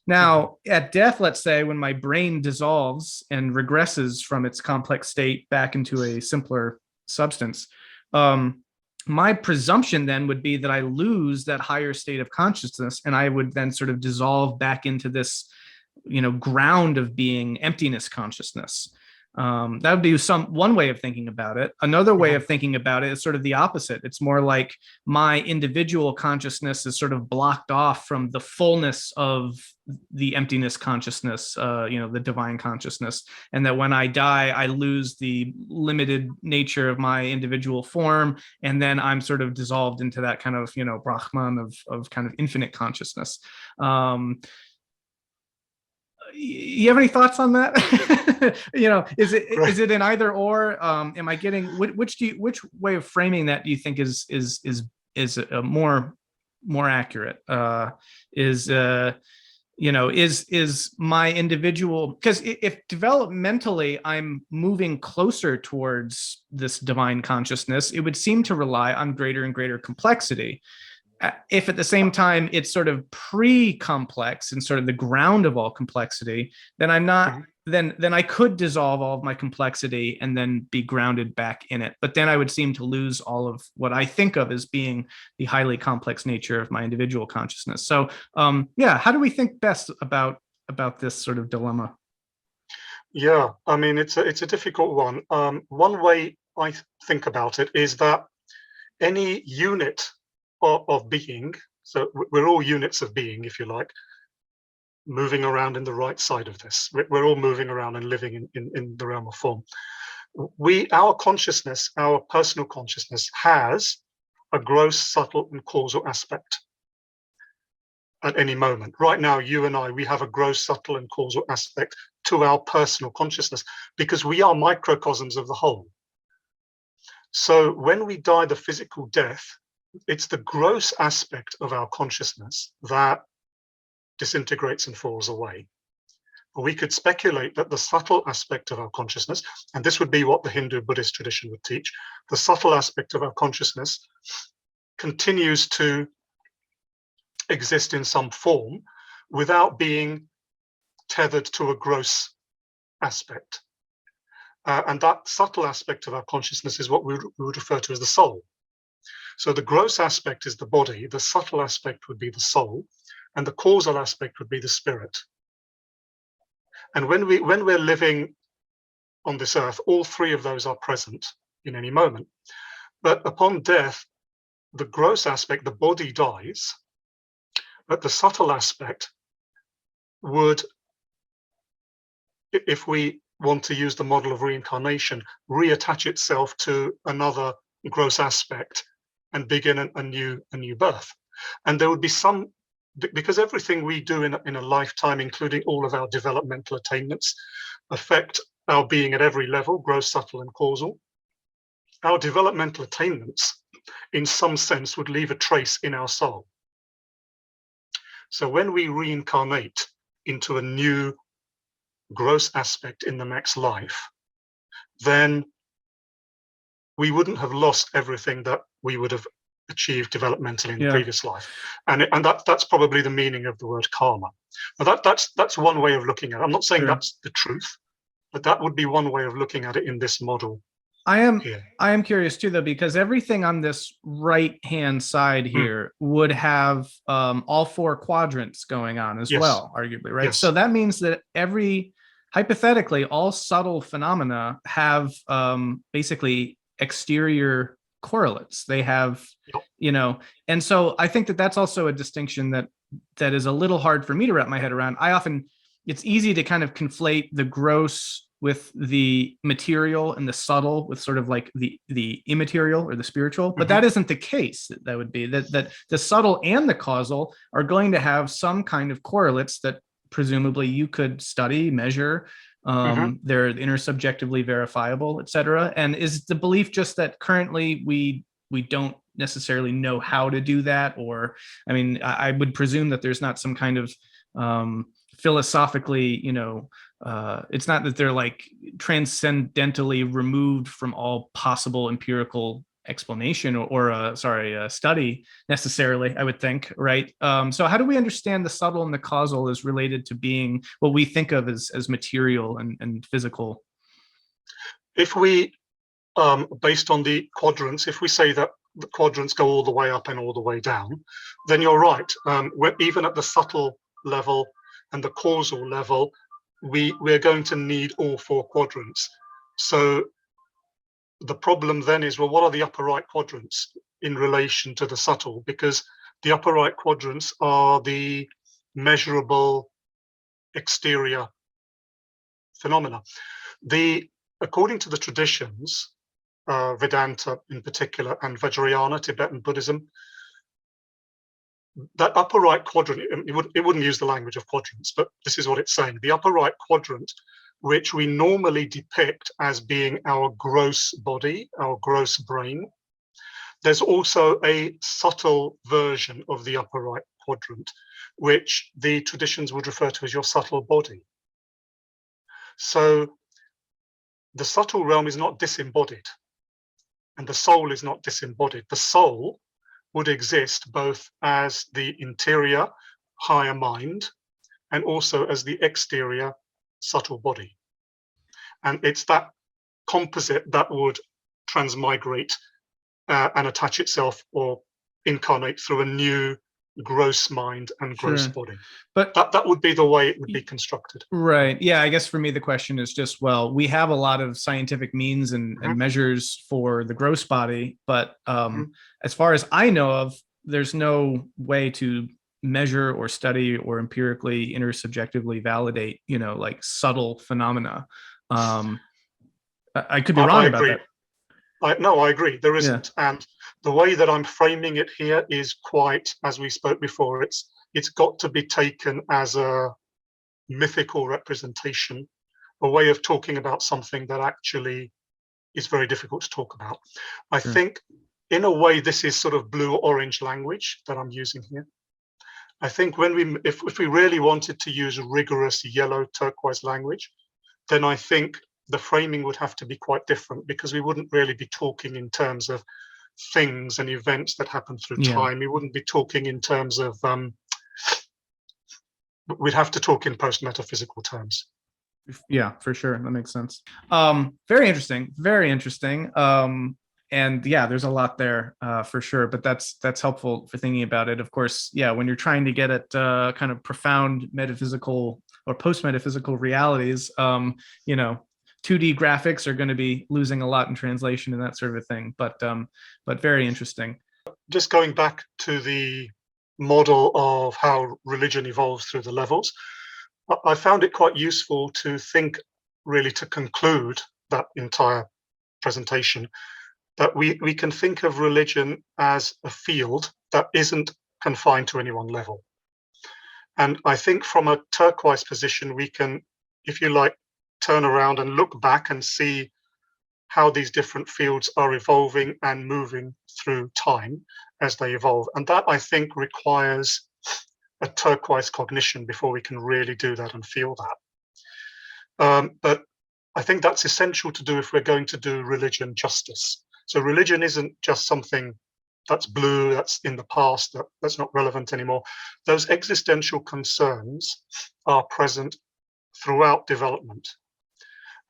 Now, at death, let's say, when my brain dissolves and regresses from its complex state back into a simpler substance, my presumption then would be that I lose that higher state of consciousness, and I would then sort of dissolve back into this, ground of being emptiness consciousness. That would be one way of thinking about it. Another way of thinking about it is sort of the opposite. It's more like my individual consciousness is sort of blocked off from the fullness of the emptiness consciousness, the divine consciousness, and that when I die, I lose the limited nature of my individual form, and then I'm sort of dissolved into that kind of Brahman of kind of infinite consciousness. You have any thoughts on that? Is it an either or? Am I getting which way of framing that do you think is more accurate? Is my individual, because if developmentally I'm moving closer towards this divine consciousness, it would seem to rely on greater and greater complexity. If at the same time it's sort of pre-complex and sort of the ground of all complexity, then I'm not, then I could dissolve all of my complexity and then be grounded back in it. But then I would seem to lose all of what I think of as being the highly complex nature of my individual consciousness. So how do we think best about this sort of dilemma? Yeah, I mean, it's a difficult one. One way I think about it is that any unit of being, so we're all units of being, if you like, moving around in the right side of this. We're all moving around and living in the realm of form. Our consciousness, our personal consciousness, has a gross, subtle, and causal aspect at any moment. Right now, you and I, we have a gross, subtle, and causal aspect to our personal consciousness because we are microcosms of the whole. So when we die the physical death, it's the gross aspect of our consciousness that disintegrates and falls away. We could speculate that the subtle aspect of our consciousness, and this would be what the Hindu Buddhist tradition would teach, the subtle aspect of our consciousness continues to exist in some form without being tethered to a gross aspect. And that subtle aspect of our consciousness is what we would refer to as the soul. So the gross aspect is the body, the subtle aspect would be the soul, and the causal aspect would be the spirit. And when we're living on this earth, all three of those are present in any moment. But upon death, the gross aspect, the body dies, but the subtle aspect would, if we want to use the model of reincarnation, reattach itself to another gross aspect and begin a new birth. And there would be some, because everything we do in a lifetime, including all of our developmental attainments, affect our being at every level, gross, subtle, and causal. Our developmental attainments, in some sense, would leave a trace in our soul. So when we reincarnate into a new gross aspect in the next life, then we wouldn't have lost everything that we would have achieved developmentally in the previous life. And that's probably the meaning of the word karma. Now that's one way of looking at it. I'm not saying that's the truth, but that would be one way of looking at it in this model. I am curious too, though, because everything on this right-hand side here would have all four quadrants going on as well, arguably, right? So that means that hypothetically, all subtle phenomena have basically exterior correlates. They have, and so I think that that's also a distinction that is a little hard for me to wrap my head around. It's easy to kind of conflate the gross with the material and the subtle with sort of like the immaterial or the spiritual, but that isn't the case. That would be that the subtle and the causal are going to have some kind of correlates that presumably you could study, measure. They're intersubjectively verifiable, et cetera. And is the belief just that currently we don't necessarily know how to do that? Or, I mean, I would presume that there's not some kind of philosophically, it's not that they're like transcendentally removed from all possible empirical explanation or study necessarily, I would think, right? So how do we understand the subtle and the causal is related to being what we think of as material and physical? If we, based on the quadrants, if we say that the quadrants go all the way up and all the way down, then you're right. Even at the subtle level and the causal level, we're going to need all four quadrants. So the problem then is, well, what are the upper right quadrants in relation to the subtle? Because the upper right quadrants are the measurable exterior phenomena. According to the traditions, Vedanta in particular, and Vajrayana, Tibetan Buddhism, that upper right quadrant, it wouldn't use the language of quadrants, but this is what it's saying. The upper right quadrant, which we normally depict as being our gross body, our gross brain, there's also a subtle version of the upper right quadrant, which the traditions would refer to as your subtle body. So the subtle realm is not disembodied, and the soul is not disembodied. The soul would exist both as the interior higher mind and also as the exterior subtle body. And it's that composite that would transmigrate and attach itself or incarnate through a new gross mind and gross body. But that would be the way it would be constructed. Right. Yeah. I guess for me, the question is just, well, we have a lot of scientific means and measures for the gross body, but as far as I know of, there's no way to measure or study or empirically intersubjectively validate, like subtle phenomena. I could be wrong about that. No, I agree. There isn't. Yeah. And the way that I'm framing it here is quite, as we spoke before, it's got to be taken as a mythical representation, a way of talking about something that actually is very difficult to talk about. I think, in a way, this is sort of blue or orange language that I'm using here. I think if we really wanted to use rigorous yellow turquoise language, then I think the framing would have to be quite different, because we wouldn't really be talking in terms of things and events that happen through time. We wouldn't be talking in terms of, we'd have to talk in post-metaphysical terms. Yeah, for sure. That makes sense. Very interesting. Very interesting. And yeah, there's a lot there for sure, but that's helpful for thinking about it. Of course, yeah, when you're trying to get at kind of profound metaphysical or post-metaphysical realities, 2D graphics are going to be losing a lot in translation and that sort of thing, but very interesting. Just going back to the model of how religion evolves through the levels, I found it quite useful to think, really to conclude that entire presentation, that we can think of religion as a field that isn't confined to any one level. And I think from a turquoise position, we can, if you like, turn around and look back and see how these different fields are evolving and moving through time as they evolve. And that, I think, requires a turquoise cognition before we can really do that and feel that. But I think that's essential to do if we're going to do religion justice. So religion isn't just something that's blue, that's in the past, that's not relevant anymore. Those existential concerns are present throughout development.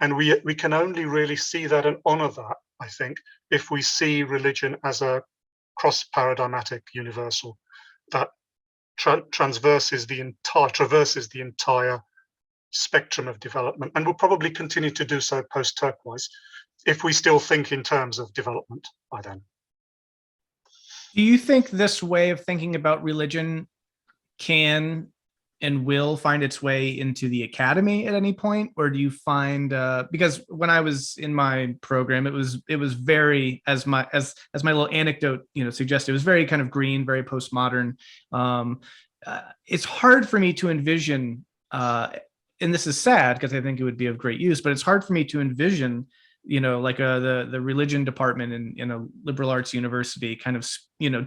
And we can only really see that and honor that, I think, if we see religion as a cross-paradigmatic universal that traverses the entire spectrum of development, and will probably continue to do so post-turquoise, if we still think in terms of development by then. Do you think this way of thinking about religion can and will find its way into the academy at any point, or do you find because when I was in my program, it was very, as my little anecdote suggested, it was very kind of green, very postmodern. It's hard for me to envision, and this is sad because I think it would be of great use, but it's hard for me to envision like the religion department in a liberal arts university kind of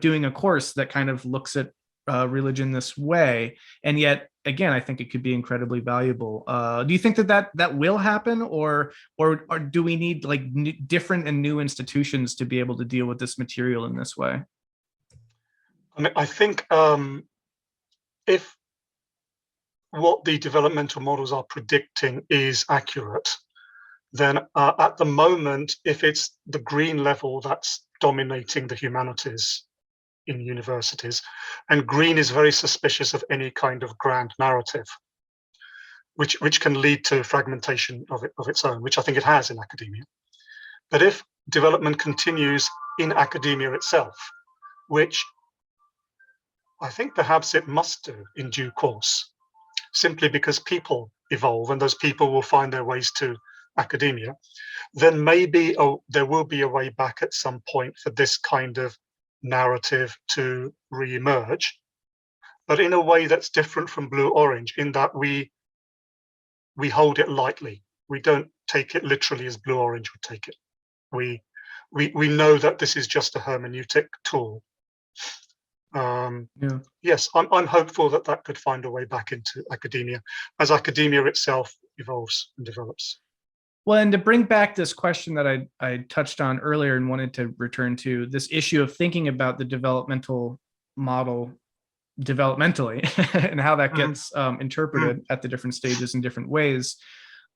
doing a course that kind of looks at religion this way. And yet again, I think it could be incredibly valuable. Do you think that will happen, or do we need like different and new institutions to be able to deal with this material in this way? I mean, I think if what the developmental models are predicting is accurate, then at the moment, if it's the green level that's dominating the humanities in universities, and green is very suspicious of any kind of grand narrative, which can lead to fragmentation of its own, which I think it has in academia. But if development continues in academia itself, which I think perhaps it must do in due course, simply because people evolve and those people will find their ways to academia, then maybe there will be a way back at some point for this kind of narrative to re-emerge, but in a way that's different from blue-orange, in that we hold it lightly. We don't take it literally as blue-orange would take it. We know that this is just a hermeneutic tool. Yes, I'm hopeful that could find a way back into academia as academia itself evolves and develops. Well, and to bring back this question that I touched on earlier and wanted to return to, this issue of thinking about the developmental model developmentally and how that gets interpreted at the different stages in different ways.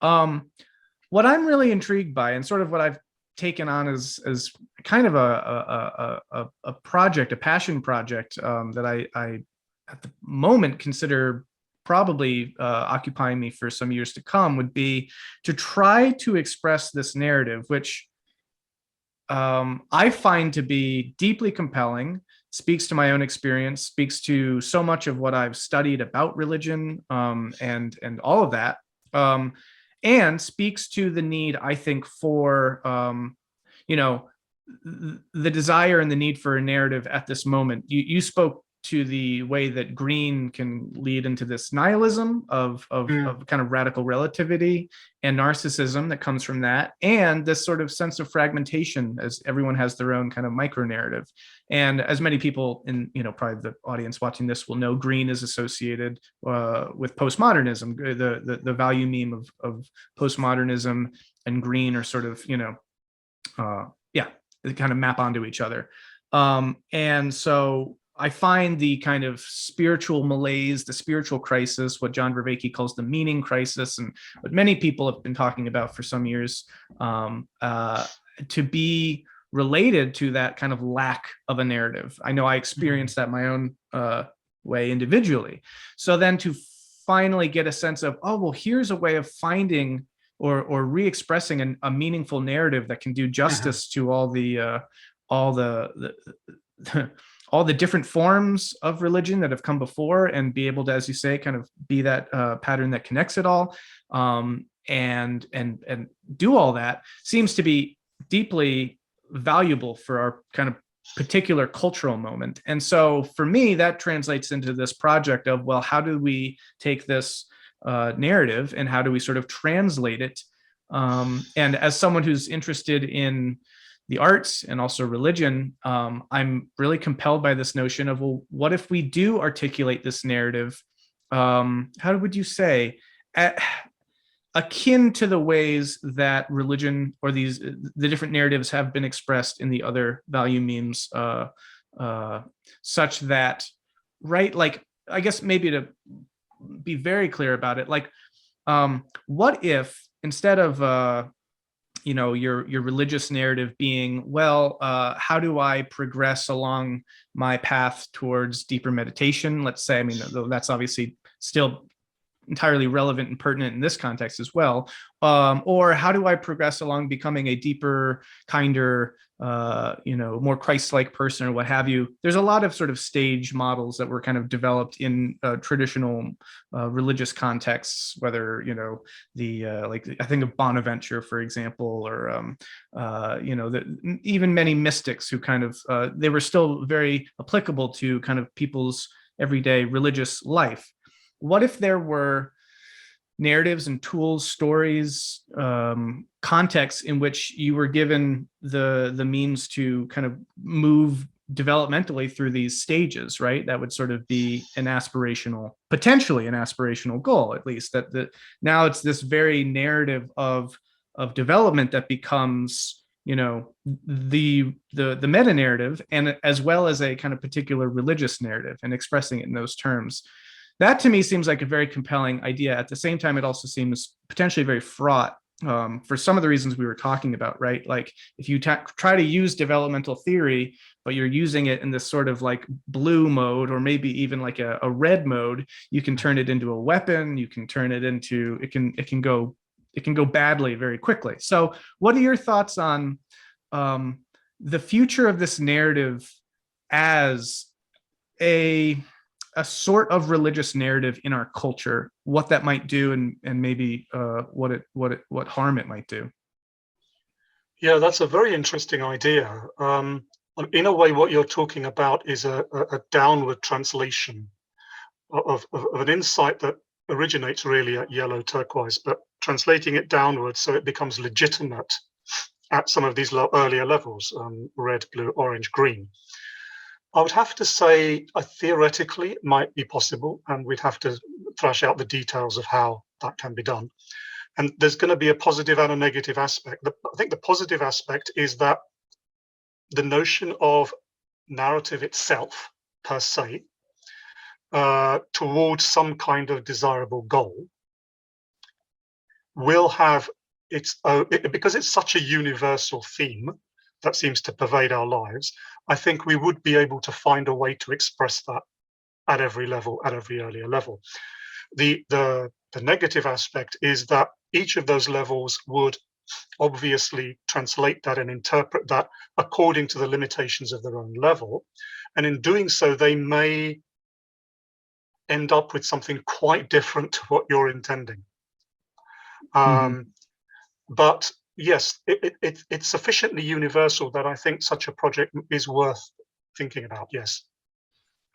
What I'm really intrigued by, and sort of what I've taken on as kind of a project, a passion project that I at the moment consider probably occupying me for some years to come, would be to try to express this narrative, which I find to be deeply compelling, speaks to my own experience, speaks to so much of what I've studied about religion and all of that, and speaks to the need, I think, for the desire and the need for a narrative at this moment. You spoke to the way that green can lead into this nihilism of kind of radical relativity and narcissism that comes from that, and this sort of sense of fragmentation, as everyone has their own kind of micro narrative. And as many people in probably the audience watching this will know, green is associated with postmodernism. The value meme of postmodernism and green are sort of they kind of map onto each other. And so I find the kind of spiritual malaise, the spiritual crisis, what John Vervaeke calls the meaning crisis, and what many people have been talking about for some years, to be related to that kind of lack of a narrative. I know I experienced that my own way individually. So then to finally get a sense of, oh, well, here's a way of finding or re-expressing a meaningful narrative that can do justice to all the different forms of religion that have come before, and be able to, as you say, kind of be that pattern that connects it all, and do all that, seems to be deeply valuable for our kind of particular cultural moment. And so for me, that translates into this project of, well, how do we take this narrative and how do we sort of translate it? And as someone who's interested in the arts and also religion, I'm really compelled by this notion of, well, what if we do articulate this narrative? How would you say, akin to the ways that religion or the different narratives have been expressed in the other value memes, such that, right? Like, I guess maybe to be very clear about it, like, what if instead of your religious narrative being, well, how do I progress along my path towards deeper meditation? Let's say, I mean, that's obviously still entirely relevant and pertinent in this context as well. or how do I progress along becoming a deeper, kinder, more Christ-like person or what have you. There's a lot of sort of stage models that were kind of developed in traditional religious contexts, whether, like I think of Bonaventure, for example, or, even many mystics who kind of, they were still very applicable to kind of people's everyday religious life. What if there were narratives and tools, stories, contexts in which you were given the means to kind of move developmentally through these stages, right? That would sort of be potentially an aspirational goal, at least. That now it's this very narrative of development that becomes, the meta narrative, and as well as a kind of particular religious narrative, and expressing it in those terms. That to me seems like a very compelling idea. At the same time, it also seems potentially very fraught, for some of the reasons we were talking about, right? Like if you try to use developmental theory, but you're using it in this sort of like blue mode, or maybe even like a red mode, you can turn it into a weapon. You can turn it into, it can go badly very quickly. So what are your thoughts on the future of this narrative as a sort of religious narrative in our culture, what that might do, and maybe what harm it might do? Yeah, that's a very interesting idea. In a way, what you're talking about is a downward translation of an insight that originates really at yellow turquoise, but translating it downwards so it becomes legitimate at some of these earlier levels, red, blue, orange, green. I would have to say, theoretically, it might be possible, and we'd have to thrash out the details of how that can be done. And there's going to be a positive and a negative aspect. I think the positive aspect is that the notion of narrative itself, per se, towards some kind of desirable goal, will have because it's such a universal theme that seems to pervade our lives. I think we would be able to find a way to express that at every level, at every earlier level. The negative aspect is that each of those levels would obviously translate that and interpret that according to the limitations of their own level. And in doing so, they may end up with something quite different to what you're intending. But yes, it's sufficiently universal that I think such a project is worth thinking about. Yes.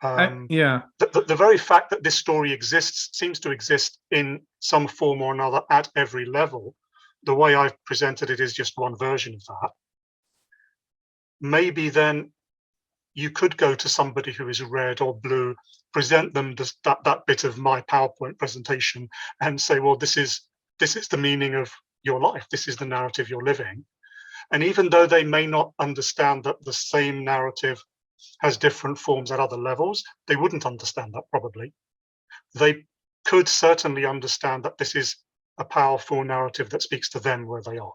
Yeah. The very fact that this story seems to exist in some form or another at every level. The way I've presented it is just one version of that. Maybe then you could go to somebody who is red or blue, present them that bit of my PowerPoint presentation, and say, well, this is the meaning of your life. This is the narrative you're living. And even though they may not understand that the same narrative has different forms at other levels, they wouldn't understand that probably. They could certainly understand that this is a powerful narrative that speaks to them where they are.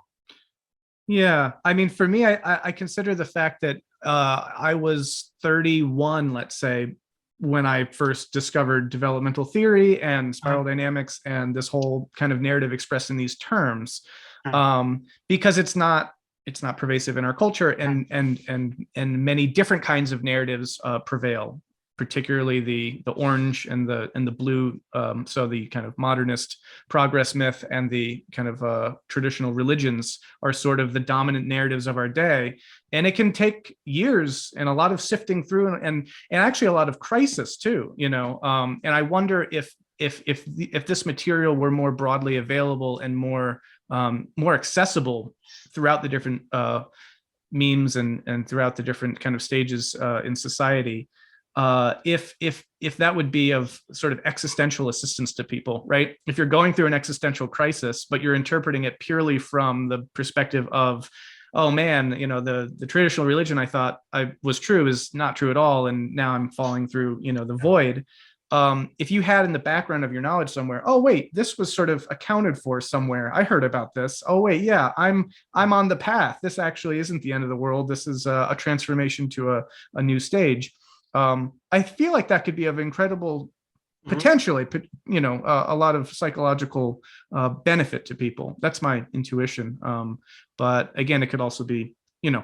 Yeah, I mean, for me, I consider the fact that I was 31, let's say, when I first discovered developmental theory and spiral dynamics and this whole kind of narrative expressed in these terms, because it's not pervasive in our culture, and many different kinds of narratives prevail, particularly the orange and the blue. So the kind of modernist progress myth and the kind of traditional religions are sort of the dominant narratives of our day. And it can take years and a lot of sifting through, and actually a lot of crisis too, and I wonder if this material were more broadly available and more accessible throughout the different memes and throughout the different kind of stages in society, if that would be of sort of existential assistance to people, right? If you're going through an existential crisis, but you're interpreting it purely from the perspective of, oh man, the traditional religion I thought I was true is not true at all, and now I'm falling through, the void. If you had in the background of your knowledge somewhere, oh wait, this was sort of accounted for somewhere, I heard about this, oh wait, yeah, I'm on the path, this actually isn't the end of the world, this is a transformation to a new stage. I feel like that could be of incredible potentially, a lot of psychological benefit to people. That's my intuition. But again, it could also be,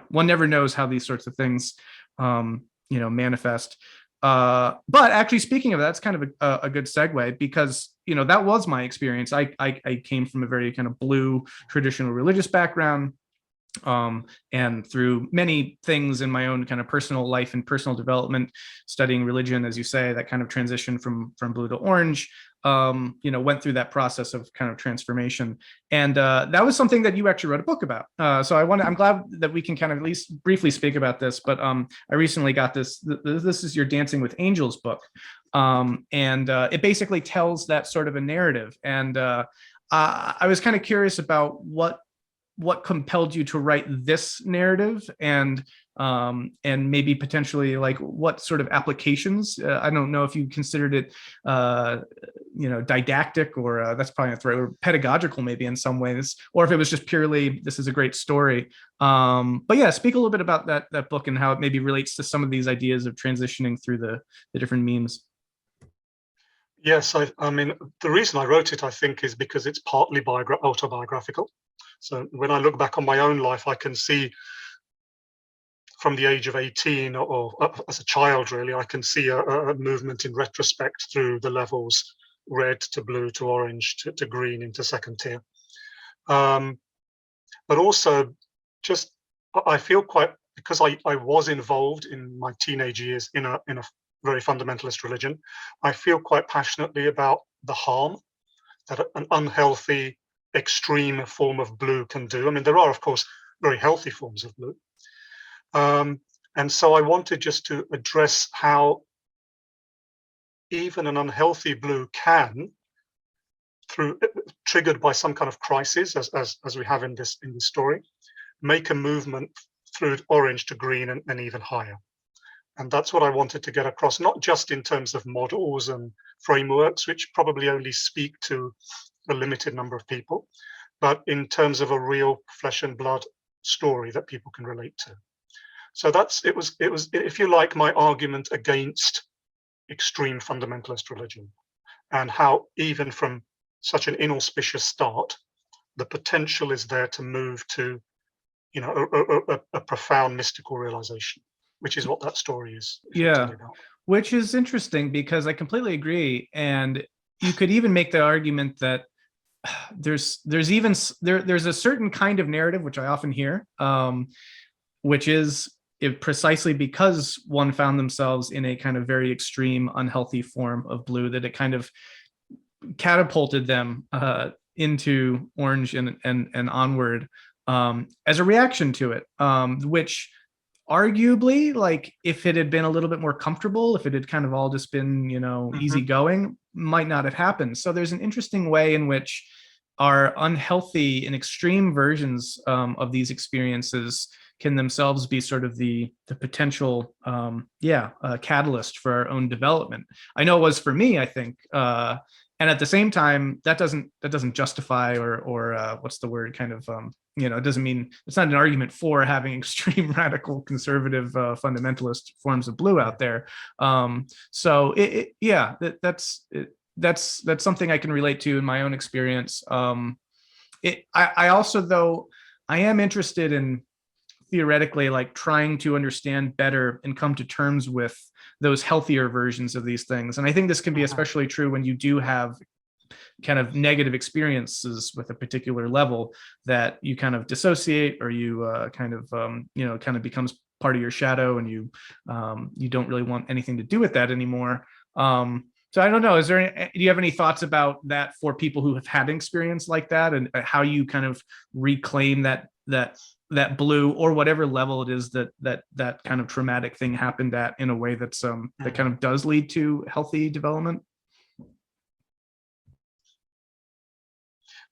one never knows how these sorts of things, manifest. But actually, speaking of that, that's kind of a good segue, because that was my experience. I came from a very kind of blue traditional religious background. And through many things in my own kind of personal life and personal development, studying religion, as you say, that kind of transition from blue to orange, went through that process of kind of transformation. And that was something that you actually wrote a book about. So I'm glad that we can kind of at least briefly speak about this. But I recently got this is your Dancing with Angels book. And it basically tells that sort of a narrative. And I was kind of curious about what compelled you to write this narrative, and maybe potentially like what sort of applications. I don't know if you considered it didactic, or that's probably not the right word, pedagogical maybe in some ways, or if it was just purely, this is a great story. But yeah, speak a little bit about that book and how it maybe relates to some of these ideas of transitioning through the different memes. Yes, I mean, the reason I wrote it, I think, is because it's partly autobiographical. So when I look back on my own life, I can see from the age of 18 or as a child, really, I can see a movement in retrospect through the levels, red to blue to orange to green into second tier. But also, just I feel quite, because I was involved in my teenage years in a very fundamentalist religion, I feel quite passionately about the harm that an unhealthy, extreme form of blue can do. I mean, there are, of course, very healthy forms of blue. And so I wanted just to address how even an unhealthy blue can, triggered by some kind of crisis, as we have in this story, make a movement through orange to green and even higher. And that's what I wanted to get across, not just in terms of models and frameworks, which probably only speak to a limited number of people, but in terms of a real flesh and blood story that people can relate to. So it was, if you like, my argument against extreme fundamentalist religion, and how even from such an inauspicious start, the potential is there to move to, a profound mystical realization, which is what that story is. Yeah, which is interesting, because I completely agree. And you could even make the argument that there's a certain kind of narrative, which I often hear, which is precisely because one found themselves in a kind of very extreme, unhealthy form of blue, that it kind of catapulted them into orange and onward, as a reaction to it, which arguably, like, if it had been a little bit more comfortable, if it had kind of all just been, easygoing, might not have happened. So there's an interesting way in which our unhealthy and extreme versions of these experiences can themselves be sort of the potential catalyst for our own development. I know it was for me, I think. And at the same time, that doesn't justify or what's the word, kind of it doesn't mean, it's not an argument for having extreme radical conservative fundamentalist forms of blue out there. So that's something I can relate to in my own experience. I also, though, I am interested in theoretically, like, trying to understand better and come to terms with those healthier versions of these things. And I think this can be especially true when you do have kind of negative experiences with a particular level, that you kind of dissociate, or you kind of becomes part of your shadow, and you don't really want anything to do with that anymore. So I don't know, do you have any thoughts about that for people who have had an experience like that, and how you kind of reclaim that blue, or whatever level it is that kind of traumatic thing happened at, in a way that's that kind of does lead to healthy development?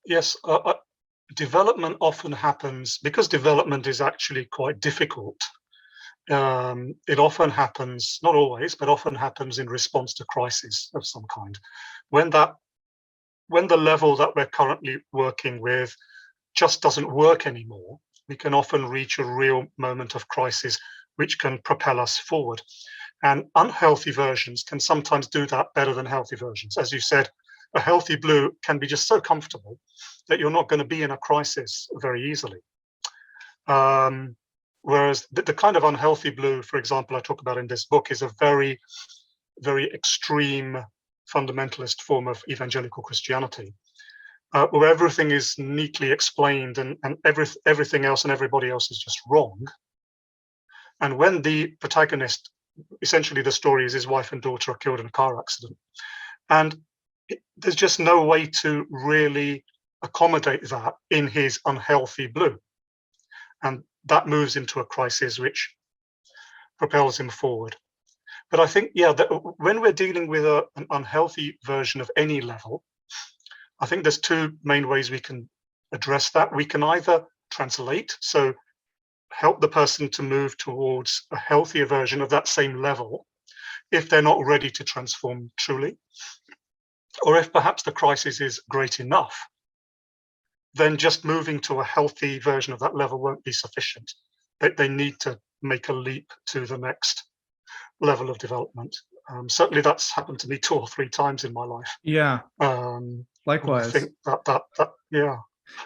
Yes, development often happens, because development is actually quite difficult. It often happens, not always, but often happens in response to crisis of some kind. When the level that we're currently working with just doesn't work anymore, we can often reach a real moment of crisis, which can propel us forward. And unhealthy versions can sometimes do that better than healthy versions. As you said, a healthy blue can be just so comfortable that you're not going to be in a crisis very easily. Whereas the kind of unhealthy blue, for example, I talk about in this book, is a very, very extreme fundamentalist form of evangelical Christianity, where everything is neatly explained and everything else and everybody else is just wrong. And when the protagonist, essentially the story is his wife and daughter are killed in a car accident, and there's just no way to really accommodate that in his unhealthy blue. And that moves into a crisis which propels him forward. But I think, yeah, that when we're dealing with an unhealthy version of any level, I think there's two main ways we can address that. We can either translate, so help the person to move towards a healthier version of that same level if they're not ready to transform truly, or if perhaps the crisis is great enough, then just moving to a healthy version of that level won't be sufficient. They need to make a leap to the next level of development. Certainly that's happened to me 2 or 3 times in my life. Yeah. Likewise. I think that yeah.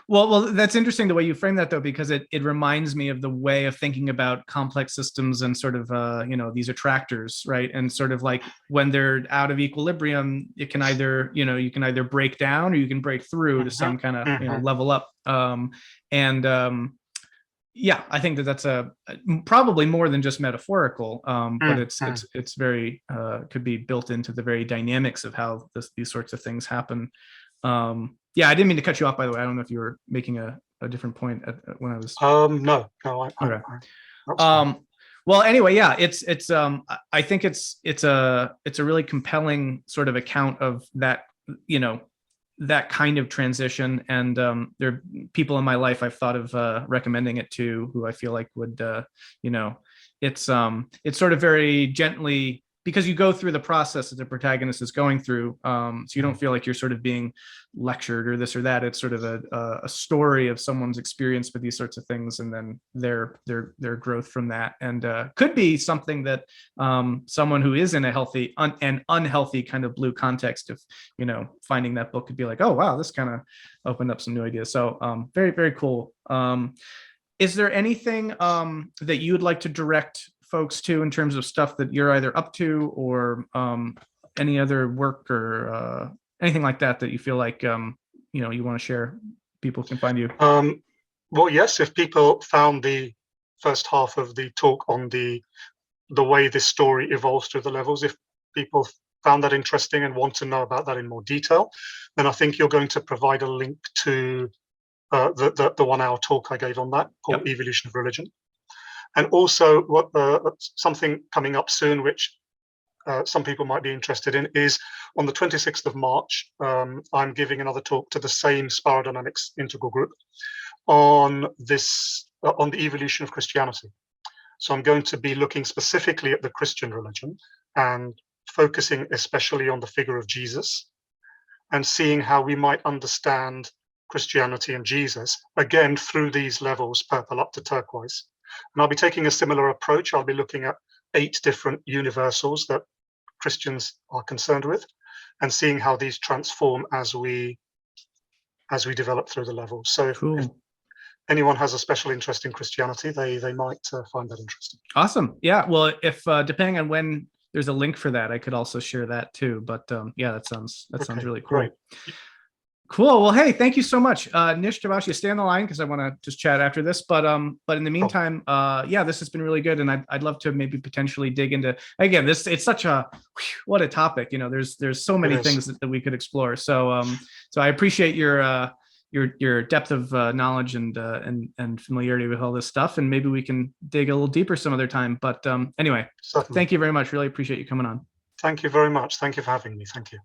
Well, that's interesting the way you frame that, though, because it reminds me of the way of thinking about complex systems and sort of, these attractors, right? And sort of like when they're out of equilibrium, it can either, you can either break down or you can break through to some kind of, level up. Yeah, I think that's probably more than just metaphorical, but it's very could be built into the very dynamics of how these sorts of things happen. Yeah, I didn't mean to cut you off, by the way. I don't know if you were making a different point when I was. No. Well, anyway, yeah, it's I think it's a really compelling sort of account of that, that kind of transition. And there are people in my life I've thought of recommending it to, who I feel like would, it's sort of very gently, because you go through the process that the protagonist is going through, so you don't feel like you're sort of being lectured or this or that. It's sort of a story of someone's experience with these sorts of things, and then their growth from that, and could be something that someone who is in a healthy and unhealthy kind of blue context, if finding that book could be like, oh wow, this kind of opened up some new ideas. So very, very cool. Is there anything that you would like to direct folks to in terms of stuff that you're either up to, or any other work or anything like that you feel like you want to share? People can find you. Well, yes, if people found the first half of the talk on the way this story evolves through the levels, if people found that interesting and want to know about that in more detail, then I think you're going to provide a link to the 1 hour talk I gave on that, called Evolution of Religion. And also, what something coming up soon, which some people might be interested in, is on the 26th of March, I'm giving another talk to the same Spirodynamics integral group on the evolution of Christianity. So I'm going to be looking specifically at the Christian religion and focusing especially on the figure of Jesus, and seeing how we might understand Christianity and Jesus, again, through these levels, purple up to turquoise. And I'll be taking a similar approach. I'll be looking at 8 different universals that Christians are concerned with, and seeing how these transform as we develop through the levels. So if anyone has a special interest in Christianity, they might find that interesting. Awesome. Yeah. Well, if depending on when there's a link for that, I could also share that too. But yeah, that sounds really cool. Great. Cool. Well, hey, thank you so much, Nish Dubashia. Stay on the line because I want to just chat after this. But in the meantime, yeah, this has been really good, and I'd love to maybe potentially dig into, again, this. It's such what a topic. There's so many things that we could explore. So so I appreciate your depth of knowledge and familiarity with all this stuff, and maybe we can dig a little deeper some other time. But anyway, certainly. Thank you very much. Really appreciate you coming on. Thank you very much. Thank you for having me. Thank you.